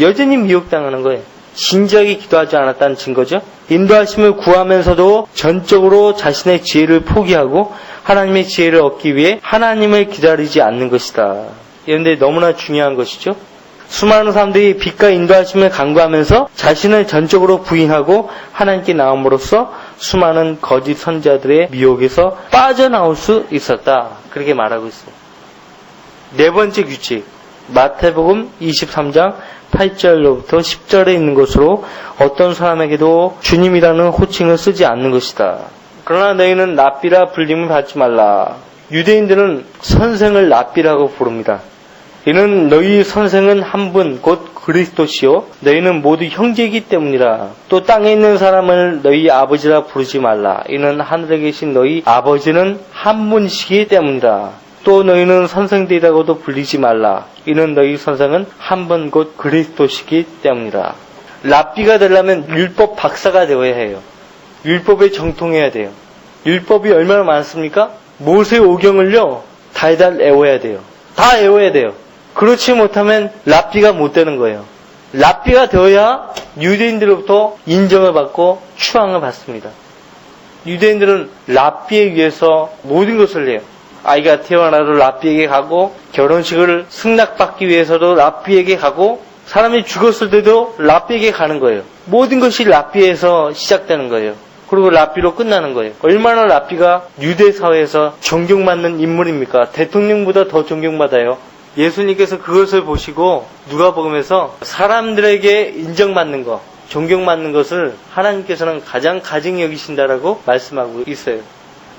여전히 미혹당하는 거예요. 진지하게 기도하지 않았다는 증거죠. 인도하심을 구하면서도 전적으로 자신의 지혜를 포기하고 하나님의 지혜를 얻기 위해 하나님을 기다리지 않는 것이다. 그런데 너무나 중요한 것이죠. 수많은 사람들이 빛과 인도하심을 간구하면서 자신을 전적으로 부인하고 하나님께 나옴으로써 수많은 거짓 선자들의 미혹에서 빠져나올 수 있었다. 그렇게 말하고 있어요. 네 번째 규칙, 마태복음 23장 8절로부터 10절에 있는 것으로 어떤 사람에게도 주님이라는 호칭을 쓰지 않는 것이다. 그러나 너희는 랍비라 불림을 받지 말라. 유대인들은 선생을 랍비라고 부릅니다. 이는 너희 선생은 한 분 곧 그리스도시요 너희는 모두 형제이기 때문이라. 또 땅에 있는 사람을 너희 아버지라 부르지 말라. 이는 하늘에 계신 너희 아버지는 한 분이시기 때문이라. 또 너희는 선생들이라고도 불리지 말라. 이는 너희 선생은 한 분 곧 그리스도시기 때문이라. 랍비가 되려면 율법 박사가 되어야 해요. 율법에 정통해야 돼요. 율법이 얼마나 많습니까? 모세 오경을요 달달 외워야 돼요. 다 외워야 돼요. 그렇지 못하면 랍비가 못 되는 거예요. 랍비가 되어야 유대인들로부터 인정을 받고 추앙을 받습니다. 유대인들은 랍비에 의해서 모든 것을 해요. 아이가 태어나도 랍비에게 가고, 결혼식을 승낙받기 위해서도 랍비에게 가고, 사람이 죽었을 때도 랍비에게 가는 거예요. 모든 것이 랍비에서 시작되는 거예요. 그리고 랍비로 끝나는 거예요. 얼마나 랍비가 유대 사회에서 존경받는 인물입니까? 대통령보다 더 존경받아요. 예수님께서 그것을 보시고 누가복음에서 사람들에게 인정받는 것, 존경받는 것을 하나님께서는 가장 가증히 여기신다라고 말씀하고 있어요.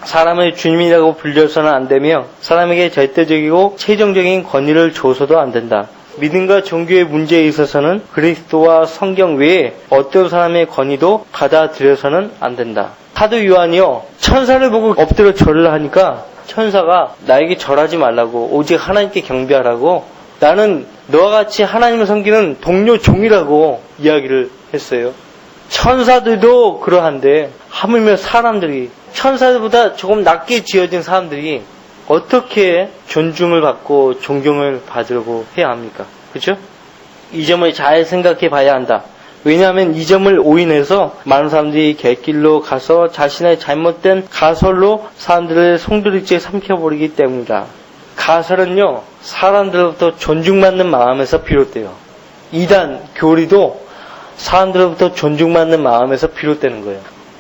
사람을 주님이라고 불려서는 안 되며 사람에게 절대적이고 최종적인 권위를 줘서도 안 된다. 믿음과 종교의 문제에 있어서는 그리스도와 성경 외에 어떤 사람의 권위도 받아들여서는 안 된다. 사도 요한이요, 천사를 보고 엎드려 절을 하니까 천사가 나에게 절하지 말라고, 오직 하나님께 경배하라고, 나는 너와 같이 하나님을 섬기는 동료 종이라고 이야기를 했어요. 천사들도 그러한데 하물며 사람들이, 천사들보다 조금 낮게 지어진 사람들이 어떻게 존중을 받고 존경을 받으려고 해야 합니까? 그렇죠? 이 점을 잘 생각해 봐야 한다. 왜냐하면 이 점을 오인해서 많은 사람들이 객길로 가서 자신의 잘못된 가설로 사람들을 송두리째 삼켜버리기 때문이다. 가설은요, 사람들로부터 존중받는 마음에서 비롯돼요. 이단, 교리도 사람들로부터 존중받는 마음에서 비롯되는 거예요.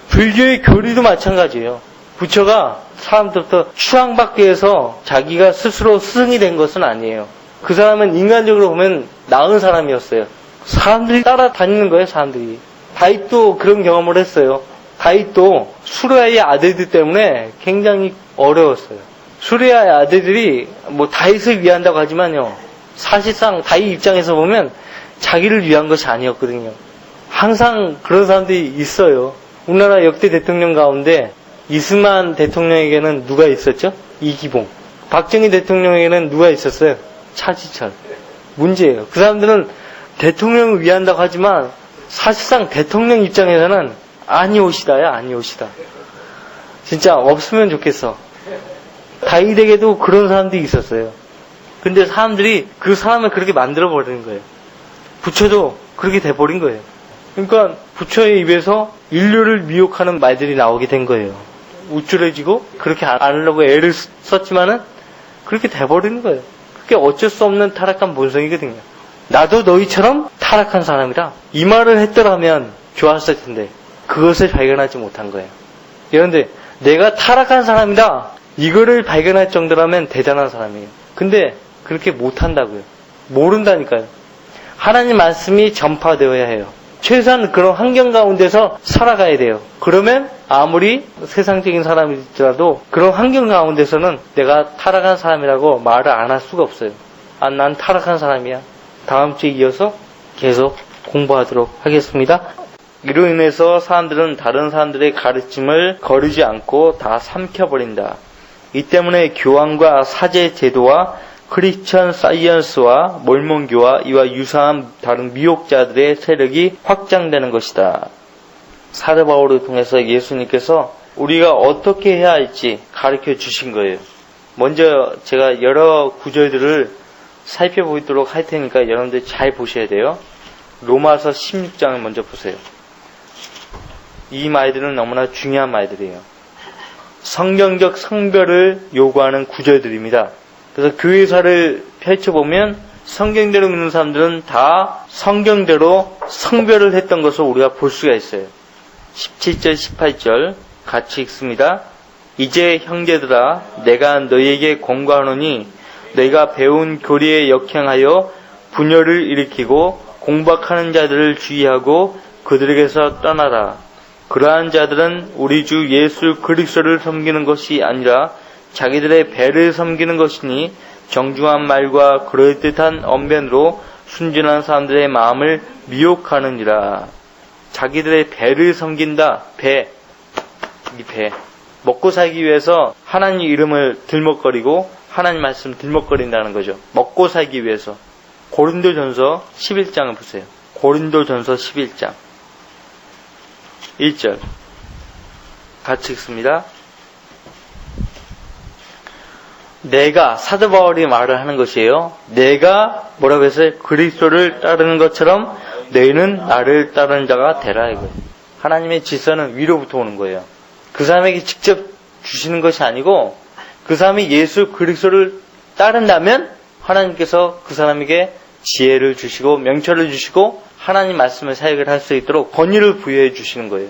불교의 교리도 마찬가지예요. 부처가 사람들부터 추앙받기 위해서 자기가 스스로 스승이 된 것은 아니에요. 그 사람은 인간적으로 보면 나은 사람이었어요. 사람들이 따라다니는 거예요, 사람들이. 다윗도 그런 경험을 했어요. 다윗도 수레아의 아들들 때문에 굉장히 어려웠어요. 수레아의 아들들이 뭐 다윗을 위한다고 하지만요, 사실상 다윗 입장에서 보면 자기를 위한 것이 아니었거든요. 항상 그런 사람들이 있어요. 우리나라 역대 대통령 가운데 이승만 대통령에게는 누가 있었죠? 이기봉. 박정희 대통령에게는 누가 있었어요? 차지철. 문제예요. 그 사람들은 대통령을 위한다고 하지만 사실상 대통령 입장에서는 아니오시다야, 아니오시다. 진짜 없으면 좋겠어. 다윗에게도 그런 사람들이 있었어요. 근데 사람들이 그 사람을 그렇게 만들어버리는 거예요. 부처도 그렇게 돼버린 거예요. 그러니까 부처의 입에서 인류를 미혹하는 말들이 나오게 된 거예요. 우쭐해지고 그렇게 안 하려고 애를 썼지만은 그렇게 돼버리는 거예요. 그게 어쩔 수 없는 타락한 본성이거든요. 나도 너희처럼 타락한 사람이라 이 말을 했더라면 좋았을 텐데 그것을 발견하지 못한 거예요. 그런데 내가 타락한 사람이다 이거를 발견할 정도라면 대단한 사람이에요. 근데 그렇게 못한다고요. 모른다니까요. 하나님 말씀이 전파되어야 해요. 최소한 그런 환경 가운데서 살아가야 돼요. 그러면 아무리 세상적인 사람이더라도 그런 환경 가운데서는 내가 타락한 사람이라고 말을 안 할 수가 없어요. 아, 난 타락한 사람이야. 다음 주에 이어서 계속 공부하도록 하겠습니다. 이로 인해서 사람들은 다른 사람들의 가르침을 거르지 않고 다 삼켜버린다. 이 때문에 교황과 사제 제도와 크리스천 사이언스와 몰몬교와 이와 유사한 다른 미혹자들의 세력이 확장되는 것이다. 사도 바울을 통해서 예수님께서 우리가 어떻게 해야 할지 가르쳐 주신 거예요. 먼저 제가 여러 구절들을 살펴보도록 할 테니까 여러분들 잘 보셔야 돼요. 로마서 16장을 먼저 보세요. 이 말들은 너무나 중요한 말들이에요. 성경적 성별을 요구하는 구절들입니다. 그래서 교회사를 펼쳐보면 성경대로 믿는 사람들은 다 성경대로 성별을 했던 것을 우리가 볼 수가 있어요. 17절, 18절 같이 읽습니다. 이제 형제들아 내가 너희에게 권고하노니 너희가 배운 교리에 역행하여 분열을 일으키고 공박하는 자들을 주의하고 그들에게서 떠나라. 그러한 자들은 우리 주 예수 그리스도를 섬기는 것이 아니라 자기들의 배를 섬기는 것이니 정중한 말과 그럴듯한 언변으로 순진한 사람들의 마음을 미혹하느니라. 자기들의 배를 섬긴다. 배. 이 배. 먹고 살기 위해서 하나님 이름을 들먹거리고 하나님 말씀 들먹거린다는 거죠. 먹고 살기 위해서. 고린도전서 11장을 보세요. 고린도전서 11장 1절 같이 읽습니다. 내가 사도 바울이 말을 하는 것이에요. 내가 뭐라고 했어요? 그리스도를 따르는 것처럼 너희는 나를 따르는 자가 되라 이거예요. 하나님의 질서는 위로부터 오는 거예요. 그 사람에게 직접 주시는 것이 아니고 그 사람이 예수 그리스도를 따른다면 하나님께서 그 사람에게 지혜를 주시고 명철을 주시고 하나님 말씀을 사역을 할 수 있도록 권위를 부여해 주시는 거예요.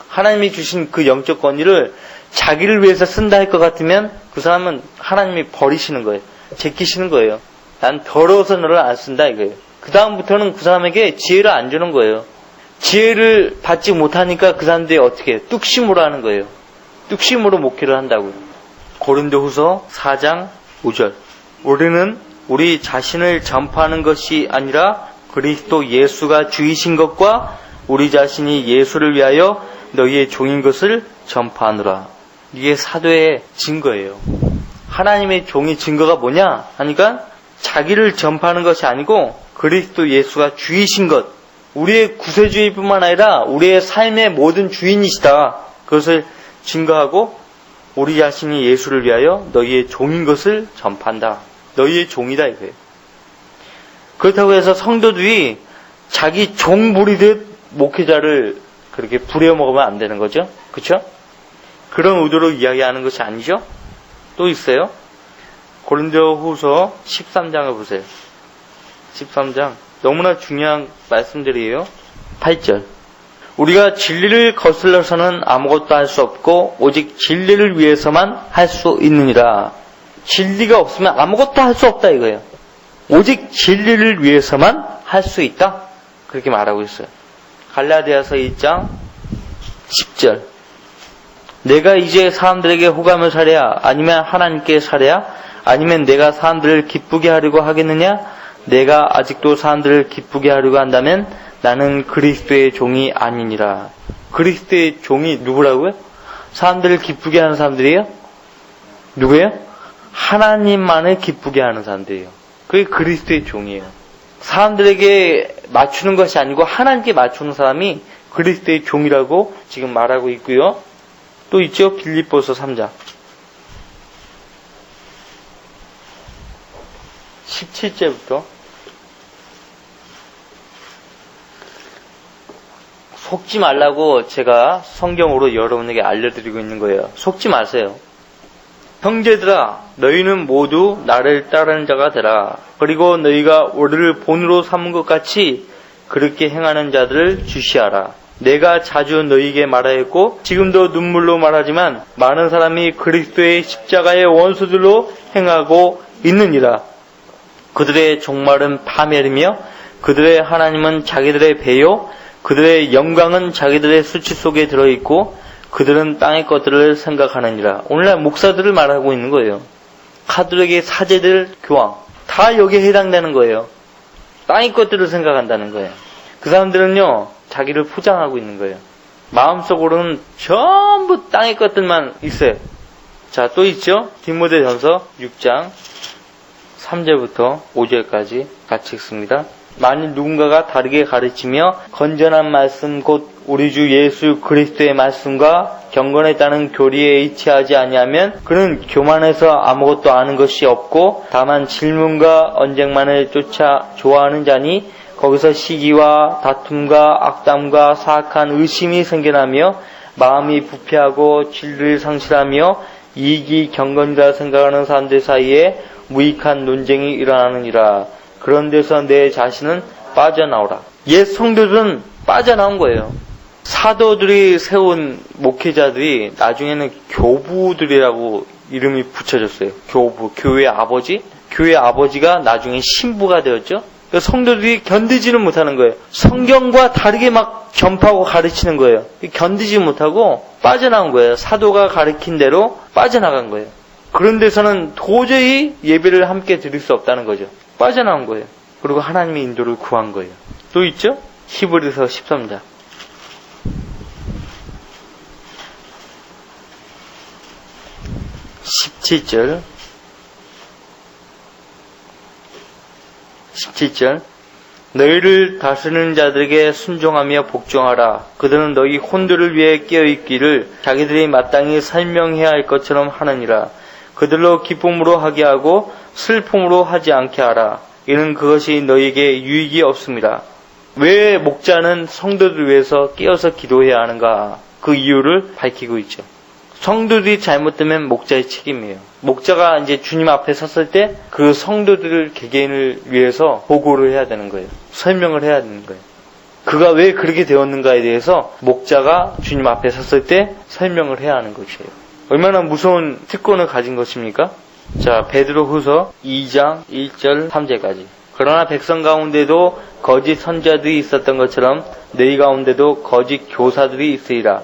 하나님이 주신 그 영적 권위를 자기를 위해서 쓴다 할 것 같으면 그 사람은 하나님이 버리시는 거예요. 제끼시는 거예요. 난 더러워서 너를 안 쓴다 이거예요. 그 다음부터는 그 사람에게 지혜를 안 주는 거예요. 지혜를 받지 못하니까 그 사람들이 어떻게 해요? 뚝심으로 하는 거예요. 뚝심으로 목회를 한다고요. 고린도후서 4장 5절 우리는 우리 자신을 전파하는 것이 아니라 그리스도 예수가 주이신 것과 우리 자신이 예수를 위하여 너희의 종인 것을 전파하노라. 이게 사도의 증거예요. 하나님의 종의 증거가 뭐냐 하니까 자기를 전파하는 것이 아니고 그리스도 예수가 주이신 것, 우리의 구세주일 뿐만 아니라 우리의 삶의 모든 주인이시다. 그것을 증거하고 우리 자신이 예수를 위하여 너희의 종인 것을 전파한다. 너희의 종이다 이거예요. 그렇다고 해서 성도들이 자기 종 부리듯 목회자를 그렇게 부려먹으면 안 되는 거죠. 그렇죠? 그런 의도로 이야기하는 것이 아니죠. 또 있어요. 고린도후서 13장을 보세요. 13장 너무나 중요한 말씀들이에요. 8절 우리가 진리를 거슬러서는 아무것도 할 수 없고 오직 진리를 위해서만 할 수 있느니라. 진리가 없으면 아무것도 할 수 없다 이거예요. 오직 진리를 위해서만 할 수 있다. 그렇게 말하고 있어요. 갈라디아서 1장 10절 내가 이제 사람들에게 호감을 사랴 아니면 하나님께 사랴 아니면 내가 사람들을 기쁘게 하려고 하겠느냐 내가 아직도 사람들을 기쁘게 하려고 한다면 나는 그리스도의 종이 아니니라. 그리스도의 종이 누구라고요? 사람들을 기쁘게 하는 사람들이에요? 누구예요? 하나님만을 기쁘게 하는 사람들이에요. 그게 그리스도의 종이에요. 사람들에게 맞추는 것이 아니고 하나님께 맞추는 사람이 그리스도의 종이라고 지금 말하고 있고요. 또 있죠. 빌립보서 3장 17절부터 속지 말라고 제가 성경으로 여러분에게 알려드리고 있는 거예요. 속지 마세요. 형제들아 너희는 모두 나를 따르는 자가 되라. 그리고 너희가 우리를 본으로 삼은 것 같이 그렇게 행하는 자들을 주시하라. 내가 자주 너희에게 말하였고 지금도 눈물로 말하지만 많은 사람이 그리스도의 십자가의 원수들로 행하고 있느니라. 그들의 종말은 파멸이며 그들의 하나님은 자기들의 배요 그들의 영광은 자기들의 수치 속에 들어있고 그들은 땅의 것들을 생각하느니라. 오늘날 목사들을 말하고 있는 거예요. 가톨릭의 사제들, 교황 다 여기에 해당되는 거예요. 땅의 것들을 생각한다는 거예요. 그 사람들은요 자기를 포장하고 있는 거예요. 마음속으로는 전부 땅의 것들만 있어요. 자, 또 있죠? 디모데전서 6장 3절부터 5절까지 같이 읽습니다. 만일 누군가가 다르게 가르치며 건전한 말씀 곧 우리 주 예수 그리스도의 말씀과 경건에 따른 교리에 일치하지 아니하면 그는 교만해서 아무것도 아는 것이 없고 다만 질문과 언쟁만을 쫓아 좋아하는 자니 거기서 시기와 다툼과 악담과 사악한 의심이 생겨나며 마음이 부패하고 진리를 상실하며 이익이 경건이라 생각하는 사람들 사이에 무익한 논쟁이 일어나느니라. 그런 데서 내 자신은 빠져나오라. 옛 성도들은 빠져나온 거예요. 사도들이 세운 목회자들이 나중에는 교부들이라고 이름이 붙여졌어요. 교부, 교회 아버지. 교회 아버지가 나중에 신부가 되었죠. 성도들이 견디지는 못하는 거예요. 성경과 다르게 막 전파하고 가르치는 거예요. 견디지 못하고 빠져나온 거예요. 사도가 가르친 대로 빠져나간 거예요. 그런 데서는 도저히 예배를 함께 드릴 수 없다는 거죠. 빠져나온 거예요. 그리고 하나님의 인도를 구한 거예요. 또 있죠? 히브리서 13장 17절 17절 너희를 다스리는 자들에게 순종하며 복종하라. 그들은 너희 혼들을 위해 깨어있기를 자기들이 마땅히 설명해야 할 것처럼 하느니라. 그들로 기쁨으로 하게 하고 슬픔으로 하지 않게 하라. 이는 그것이 너희에게 유익이 없습니다. 왜 목자는 성도들 위해서 깨어서 기도해야 하는가? 그 이유를 밝히고 있죠. 성도들이 잘못되면 목자의 책임이에요. 목자가 이제 주님 앞에 섰을 때 그 성도들 개개인을 위해서 보고를 해야 되는 거예요. 설명을 해야 되는 거예요. 그가 왜 그렇게 되었는가에 대해서 목자가 주님 앞에 섰을 때 설명을 해야 하는 것이에요. 얼마나 무서운 특권을 가진 것입니까? 자, 베드로후서 2장 1절 3절까지. 그러나 백성 가운데도 거짓 선자들이 있었던 것처럼 너희 가운데도 거짓 교사들이 있으리라.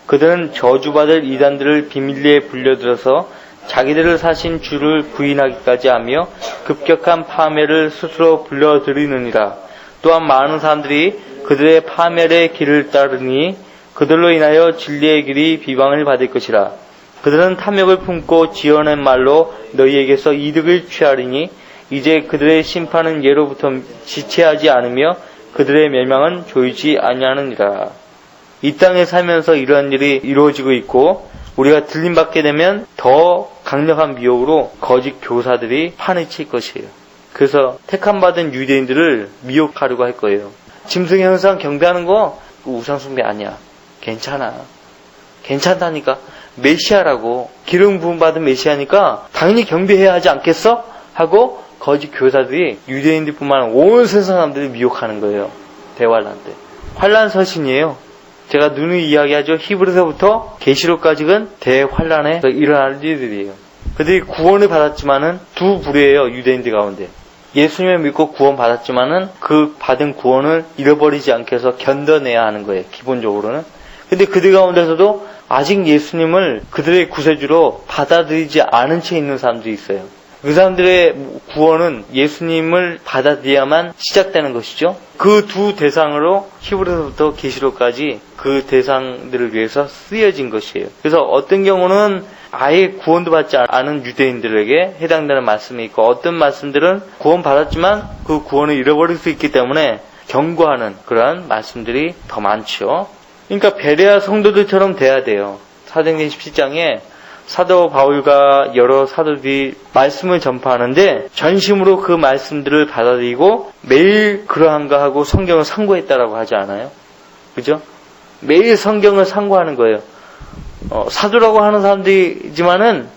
그들은 저주받을 이단들을 비밀리에 불려들어서 자기들을 사신 주를 부인하기까지 하며 급격한 파멸을 스스로 불러들이느니라. 또한 많은 사람들이 그들의 파멸의 길을 따르니 그들로 인하여 진리의 길이 비방을 받을 것이라. 그들은 탐욕을 품고 지어낸 말로 너희에게서 이득을 취하리니 이제 그들의 심판은 예로부터 지체하지 않으며 그들의 멸망은 조이지 아니하느니라. 이 땅에 살면서 이러한 일이 이루어지고 있고 우리가 들림받게 되면 더 강력한 미혹으로 거짓 교사들이 판을 칠 것이에요. 그래서 택함받은 유대인들을 미혹하려고 할 거예요. 짐승의 현상 경배하는 거 우상숭배 아니야. 괜찮아. 괜찮다니까. 메시아라고. 기름 부음 받은 메시아니까 당연히 경배해야 하지 않겠어? 하고 거짓 교사들이 유대인들뿐만 아니라 온 세상 사람들을 미혹하는 거예요. 대환란 때. 환란 서신이에요. 제가 누누이 이야기하죠. 히브리서부터 계시록까지는 대환란에 일어날 일들이에요. 그들이 구원을 받았지만은 두 부류예요. 유대인들 가운데. 예수님을 믿고 구원 받았지만은 그 받은 구원을 잃어버리지 않게 해서 견뎌내야 하는 거예요. 기본적으로는. 근데 그들 가운데서도 아직 예수님을 그들의 구세주로 받아들이지 않은 채 있는 사람들이 있어요. 그 사람들의 구원은 예수님을 받아들여야만 시작되는 것이죠. 그 두 대상으로 히브리서부터 계시록까지 그 대상들을 위해서 쓰여진 것이에요. 그래서 어떤 경우는 아예 구원도 받지 않은 유대인들에게 해당되는 말씀이 있고 어떤 말씀들은 구원 받았지만 그 구원을 잃어버릴 수 있기 때문에 경고하는 그런 말씀들이 더 많죠. 그러니까 베레아 성도들처럼 돼야 돼요. 사도행전 17장에 사도 바울과 여러 사도들이 말씀을 전파하는데 전심으로 그 말씀들을 받아들이고 매일 그러한가 하고 성경을 상고했다라고 하지 않아요? 그죠? 매일 성경을 상고하는 거예요. 사도라고 하는 사람들이지만은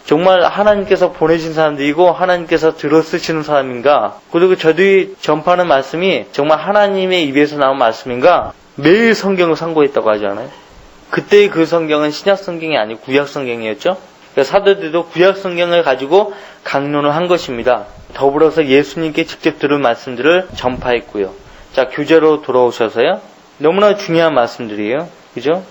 정말 하나님께서 보내신 사람들이고 하나님께서 들어 쓰시는 사람인가? 그리고 저들이 전파하는 말씀이 정말 하나님의 입에서 나온 말씀인가? 매일 성경을 상고했다고 하지 않아요? 그때의 그 성경은 신약 성경이 아니고 구약 성경이었죠. 그러니까 사도들도 구약 성경을 가지고 강론을 한 것입니다. 더불어서 예수님께 직접 들은 말씀들을 전파했고요. 자, 교재로 돌아오셔서요. 너무나 중요한 말씀들이에요. 그죠?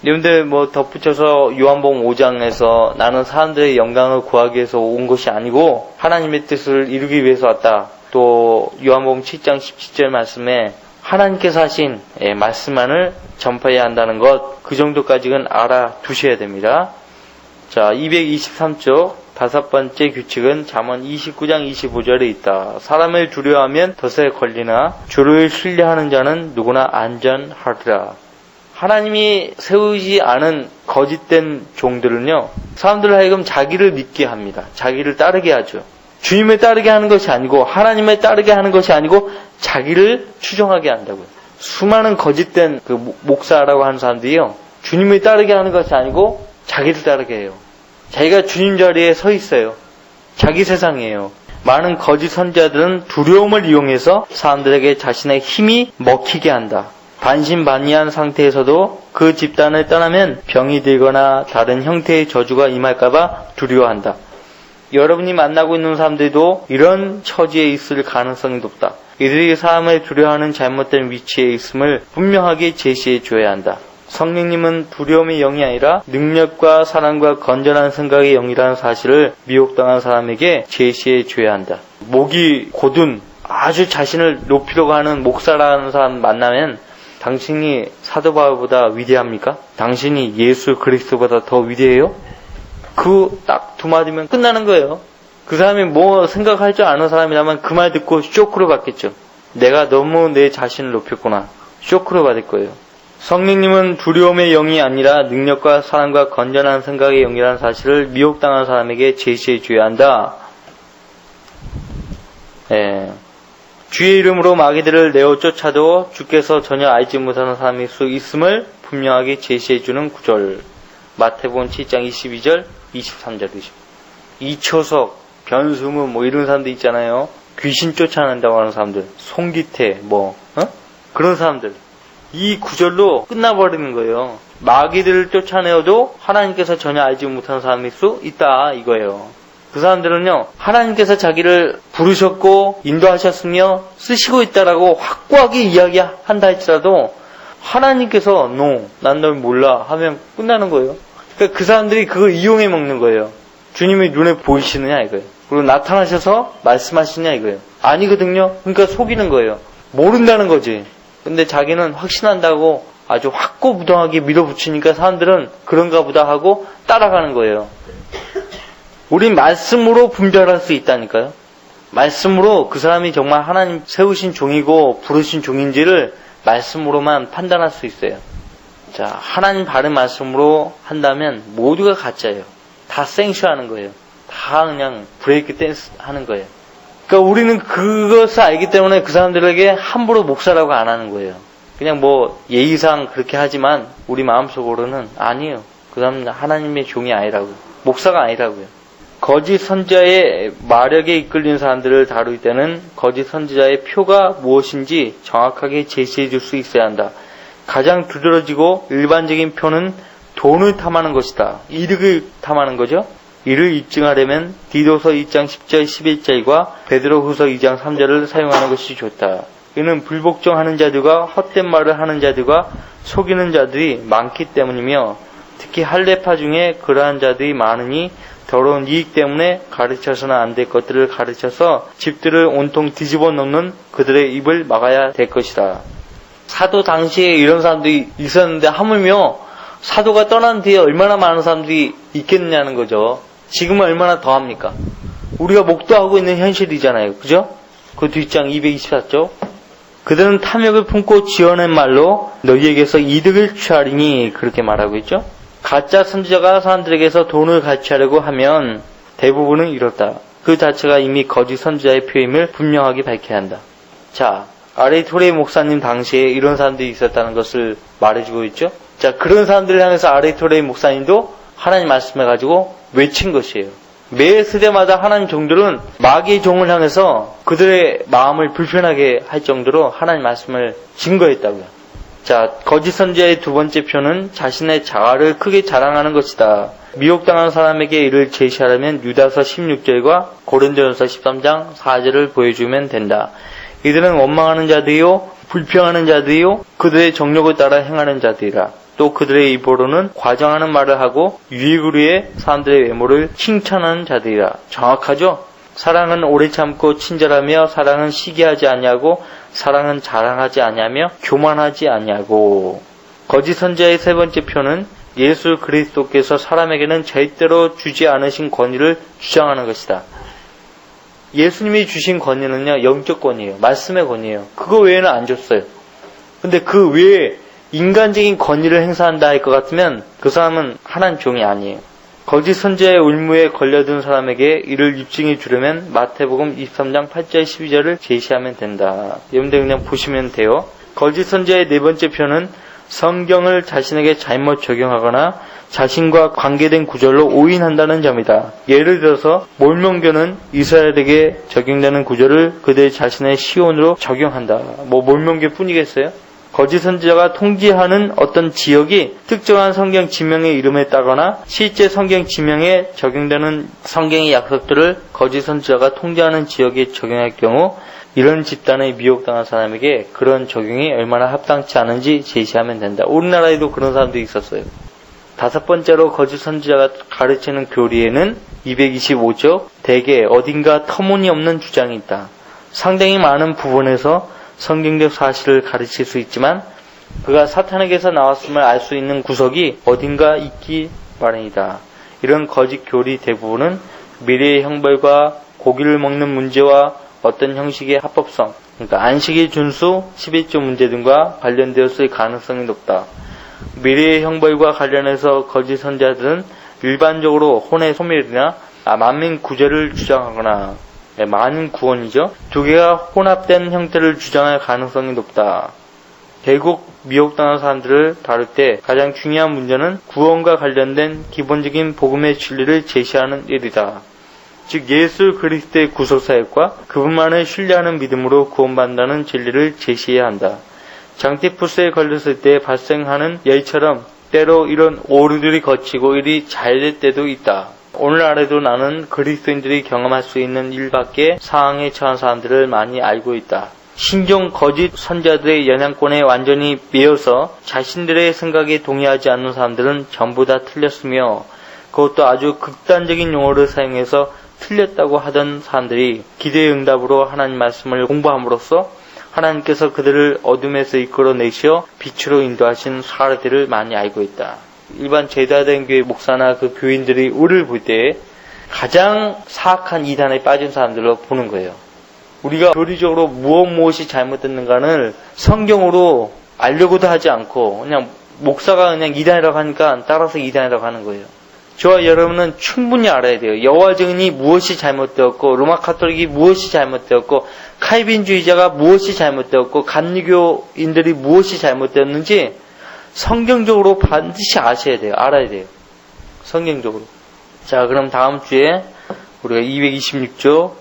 여러분들 뭐 덧붙여서 요한복음 5장에서 나는 사람들의 영광을 구하기 위해서 온 것이 아니고 하나님의 뜻을 이루기 위해서 왔다. 또 요한복음 7장 17절 말씀에 하나님께서 하신 말씀만을 전파해야 한다는 것, 그 정도까지는 알아두셔야 됩니다. 자, 223쪽 다섯 번째 규칙은 잠언 29장 25절에 있다. 사람을 두려워하면 덫에 걸리나 주를 신뢰하는 자는 누구나 안전하리라. 하나님이 세우지 않은 거짓된 종들은요, 사람들 하여금 자기를 믿게 합니다. 자기를 따르게 하죠. 주님을 따르게 하는 것이 아니고, 하나님을 따르게 하는 것이 아니고, 자기를 추종하게 한다고요. 수많은 거짓된 그 목사라고 하는 사람들이요, 주님을 따르게 하는 것이 아니고, 자기를 따르게 해요. 자기가 주님 자리에 서 있어요. 자기 세상이에요. 많은 거짓 선지자들은 두려움을 이용해서 사람들에게 자신의 힘이 먹히게 한다. 반신반의한 상태에서도 그 집단을 떠나면 병이 들거나 다른 형태의 저주가 임할까봐 두려워한다. 여러분이 만나고 있는 사람들도 이런 처지에 있을 가능성이 높다. 이들이 사람을 두려워하는 잘못된 위치에 있음을 분명하게 제시해 줘야 한다. 성령님은 두려움의 영이 아니라 능력과 사랑과 건전한 생각의 영이라는 사실을 미혹당한 사람에게 제시해 줘야 한다. 목이 곧은 아주 자신을 높이려고 하는 목사라는 사람 만나면 당신이 사도 바울보다 위대합니까? 당신이 예수 그리스도보다 더 위대해요? 그 딱 두 마디면 끝나는 거예요. 그 사람이 뭐 생각할 줄 아는 사람이라면 그 말 듣고 쇼크를 받겠죠. 내가 너무 내 자신을 높였구나. 쇼크를 받을 거예요. 성령님은 두려움의 영이 아니라 능력과 사랑과 건전한 생각의 영이라는 사실을 미혹당한 사람에게 제시해 줘야 한다. 주의 이름으로 마귀들을 내어 쫓아도 주께서 전혀 알지 못하는 사람일 수 있음을 분명하게 제시해 주는 구절. 마태복음 7장 22절, 23절이죠. 이초석, 변승우 뭐 이런 사람들 있잖아요. 귀신 쫓아낸다고 하는 사람들, 송기태 그런 사람들. 이 구절로 끝나버리는 거예요. 마귀들을 쫓아내어도 하나님께서 전혀 알지 못하는 사람일 수 있다 이거예요. 그 사람들은요, 하나님께서 자기를 부르셨고 인도하셨으며 쓰시고 있다라고 확고하게 이야기한다 할지라도 하나님께서 난 널 몰라 하면 끝나는 거예요. 그러니까 그 사람들이 그걸 이용해 먹는 거예요. 주님이 눈에 보이시느냐 이거예요. 그리고 나타나셔서 말씀하시느냐 이거예요. 아니거든요. 그러니까 속이는 거예요. 모른다는 거지. 근데 자기는 확신한다고 아주 확고부동하게 밀어붙이니까 사람들은 그런가 보다 하고 따라가는 거예요. 우린 말씀으로 분별할 수 있다니까요. 말씀으로 그 사람이 정말 하나님 세우신 종이고 부르신 종인지를 말씀으로만 판단할 수 있어요. 자, 하나님 바른 말씀으로 한다면 모두가 가짜예요. 다 생쇼하는 거예요. 다 그냥 브레이크 댄스 하는 거예요. 그러니까 우리는 그것을 알기 때문에 그 사람들에게 함부로 목사라고 안 하는 거예요. 그냥 뭐 예의상 그렇게 하지만 우리 마음속으로는 아니에요. 그 사람은 하나님의 종이 아니라고요. 목사가 아니라고요. 거짓 선지자의 마력에 이끌린 사람들을 다룰 때는 거짓 선지자의 표가 무엇인지 정확하게 제시해 줄 수 있어야 한다. 가장 두드러지고 일반적인 표는 돈을 탐하는 것이다. 이득을 탐하는 거죠. 이를 입증하려면 디도서 2장 10절 11절과 베드로후서 2장 3절을 사용하는 것이 좋다. 이는 불복종하는 자들과 헛된 말을 하는 자들과 속이는 자들이 많기 때문이며 특히 할례파 중에 그러한 자들이 많으니 더러운 이익 때문에 가르쳐서는 안 될 것들을 가르쳐서 집들을 온통 뒤집어 놓는 그들의 입을 막아야 될 것이다. 사도 당시에 이런 사람들이 있었는데 하물며 사도가 떠난 뒤에 얼마나 많은 사람들이 있겠느냐는 거죠. 지금은 얼마나 더합니까? 우리가 목도하고 있는 현실이잖아요. 그죠? 그 뒷장 224쪽. 그들은 탐욕을 품고 지어낸 말로 너희에게서 이득을 취하리니 그렇게 말하고 있죠. 가짜 선지자가 사람들에게서 돈을 가취하려고 하면 대부분은 이렇다. 그 자체가 이미 거짓 선지자의 표임을 분명하게 밝혀야 한다. 자, 아레이 토레이 목사님 당시에 이런 사람들이 있었다는 것을 말해주고 있죠. 자, 그런 사람들을 향해서 아레이 토레이 목사님도 하나님 말씀해가지고 외친 것이에요. 매 세대마다 하나님 종들은 마귀의 종을 향해서 그들의 마음을 불편하게 할 정도로 하나님 말씀을 증거했다고요. 자, 거짓 선지자의 두 번째 표는 자신의 자아를 크게 자랑하는 것이다. 미혹당한 사람에게 이를 제시하려면 유다서 16절과 고린도전서 13장 4절을 보여주면 된다. 이들은 원망하는 자들이요 불평하는 자들이요 그들의 정욕을 따라 행하는 자들이라. 또 그들의 입으로는 과장하는 말을 하고 유익을 위해 사람들의 외모를 칭찬하는 자들이라. 정확하죠? 사랑은 오래 참고 친절하며 사랑은 시기하지 아니하고 사랑은 자랑하지 아니하며 교만하지 아니하고. 거짓 선지자의 세 번째 표는 예수 그리스도께서 사람에게는 절대로 주지 않으신 권위를 주장하는 것이다. 예수님이 주신 권위는요, 영적 권위예요. 말씀의 권위예요. 그거 외에는 안 줬어요. 근데 그 외에 인간적인 권위를 행사한다 할 것 같으면 그 사람은 하나님 종이 아니에요. 거짓 선지자의 울무에 걸려든 사람에게 이를 입증해 주려면 마태복음 23장 8절 12절을 제시하면 된다. 여러분들 그냥 보시면 돼요. 거짓 선지자의 네 번째 표는 성경을 자신에게 잘못 적용하거나 자신과 관계된 구절로 오인한다는 점이다. 예를 들어서 몰몬교는 이스라엘에게 적용되는 구절을 그들 자신의 시온으로 적용한다. 몰몬교 뿐이겠어요? 거짓 선지자가 통지하는 어떤 지역이 특정한 성경 지명의 이름에 따거나 실제 성경 지명에 적용되는 성경의 약속들을 거짓 선지자가 통지하는 지역에 적용할 경우 이런 집단의 미혹당한 사람에게 그런 적용이 얼마나 합당치 않은지 제시하면 된다. 우리나라에도 그런 사람들이 있었어요. 다섯 번째로 거짓 선지자가 가르치는 교리에는 225쪽 대개 어딘가 터무니없는 주장이 있다. 상당히 많은 부분에서 성경적 사실을 가르칠 수 있지만 그가 사탄에게서 나왔음을 알 수 있는 구석이 어딘가 있기 마련이다. 이런 거짓 교리 대부분은 미래의 형벌과 고기를 먹는 문제와 어떤 형식의 합법성, 그러니까 안식일 준수, 11조 문제 등과 관련되었을 가능성이 높다. 미래의 형벌과 관련해서 거짓 선지자들은 일반적으로 혼의 소멸이나 만민 구제를 주장하거나 많은 구원이죠. 두 개가 혼합된 형태를 주장할 가능성이 높다. 결국 미혹당한 사람들을 다룰 때 가장 중요한 문제는 구원과 관련된 기본적인 복음의 진리를 제시하는 일이다. 즉 예수 그리스도의 구속사역과 그분만을 신뢰하는 믿음으로 구원받는다는 진리를 제시해야 한다. 장티푸스에 걸렸을 때 발생하는 열처럼 때로 이런 오류들이 거치고 일이 잘 될 때도 있다. 오늘날에도 나는 그리스도인들이 경험할 수 있는 일밖에 상황에 처한 사람들을 많이 알고 있다. 신종 거짓 선지자들의 영향권에 완전히 매여서 자신들의 생각에 동의하지 않는 사람들은 전부 다 틀렸으며 그것도 아주 극단적인 용어를 사용해서 틀렸다고 하던 사람들이 기대의 응답으로 하나님 말씀을 공부함으로써 하나님께서 그들을 어둠에서 이끌어내시어 빛으로 인도하신 사례들을 많이 알고 있다. 일반 제자된 교회 목사나 그 교인들이 우리를 볼 때 가장 사악한 이단에 빠진 사람들로 보는 거예요. 우리가 교리적으로 무엇이 잘못됐는가를 성경으로 알려고도 하지 않고 그냥 목사가 그냥 이단이라고 하니까 따라서 이단이라고 하는 거예요. 저와 여러분은 충분히 알아야 돼요. 여호와 증인이 무엇이 잘못되었고 로마 카톨릭이 무엇이 잘못되었고 칼빈주의자가 무엇이 잘못되었고 감리교인들이 무엇이 잘못되었는지 성경적으로 반드시 아셔야 돼요. 알아야 돼요. 성경적으로. 자, 그럼 다음 주에 우리가 226조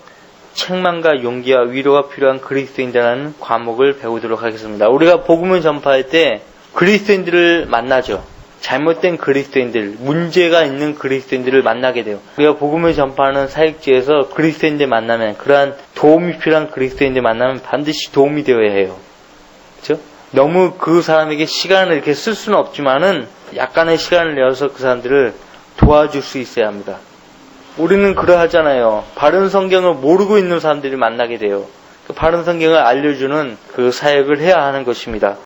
책망과 용기와 위로가 필요한 그리스도인들이라는 과목을 배우도록 하겠습니다. 우리가 복음을 전파할 때 그리스도인들을 만나죠. 잘못된 그리스도인들, 문제가 있는 그리스도인들을 만나게 돼요. 우리가 복음을 전파하는 사역지에서 그리스도인들 만나면, 그러한 도움이 필요한 그리스도인들 만나면 반드시 도움이 되어야 해요. 그렇죠? 너무 그 사람에게 시간을 이렇게 쓸 수는 없지만은 약간의 시간을 내어서 그 사람들을 도와줄 수 있어야 합니다. 우리는 그러하잖아요. 바른 성경을 모르고 있는 사람들이 만나게 돼요. 그 바른 성경을 알려주는 그 사역을 해야 하는 것입니다.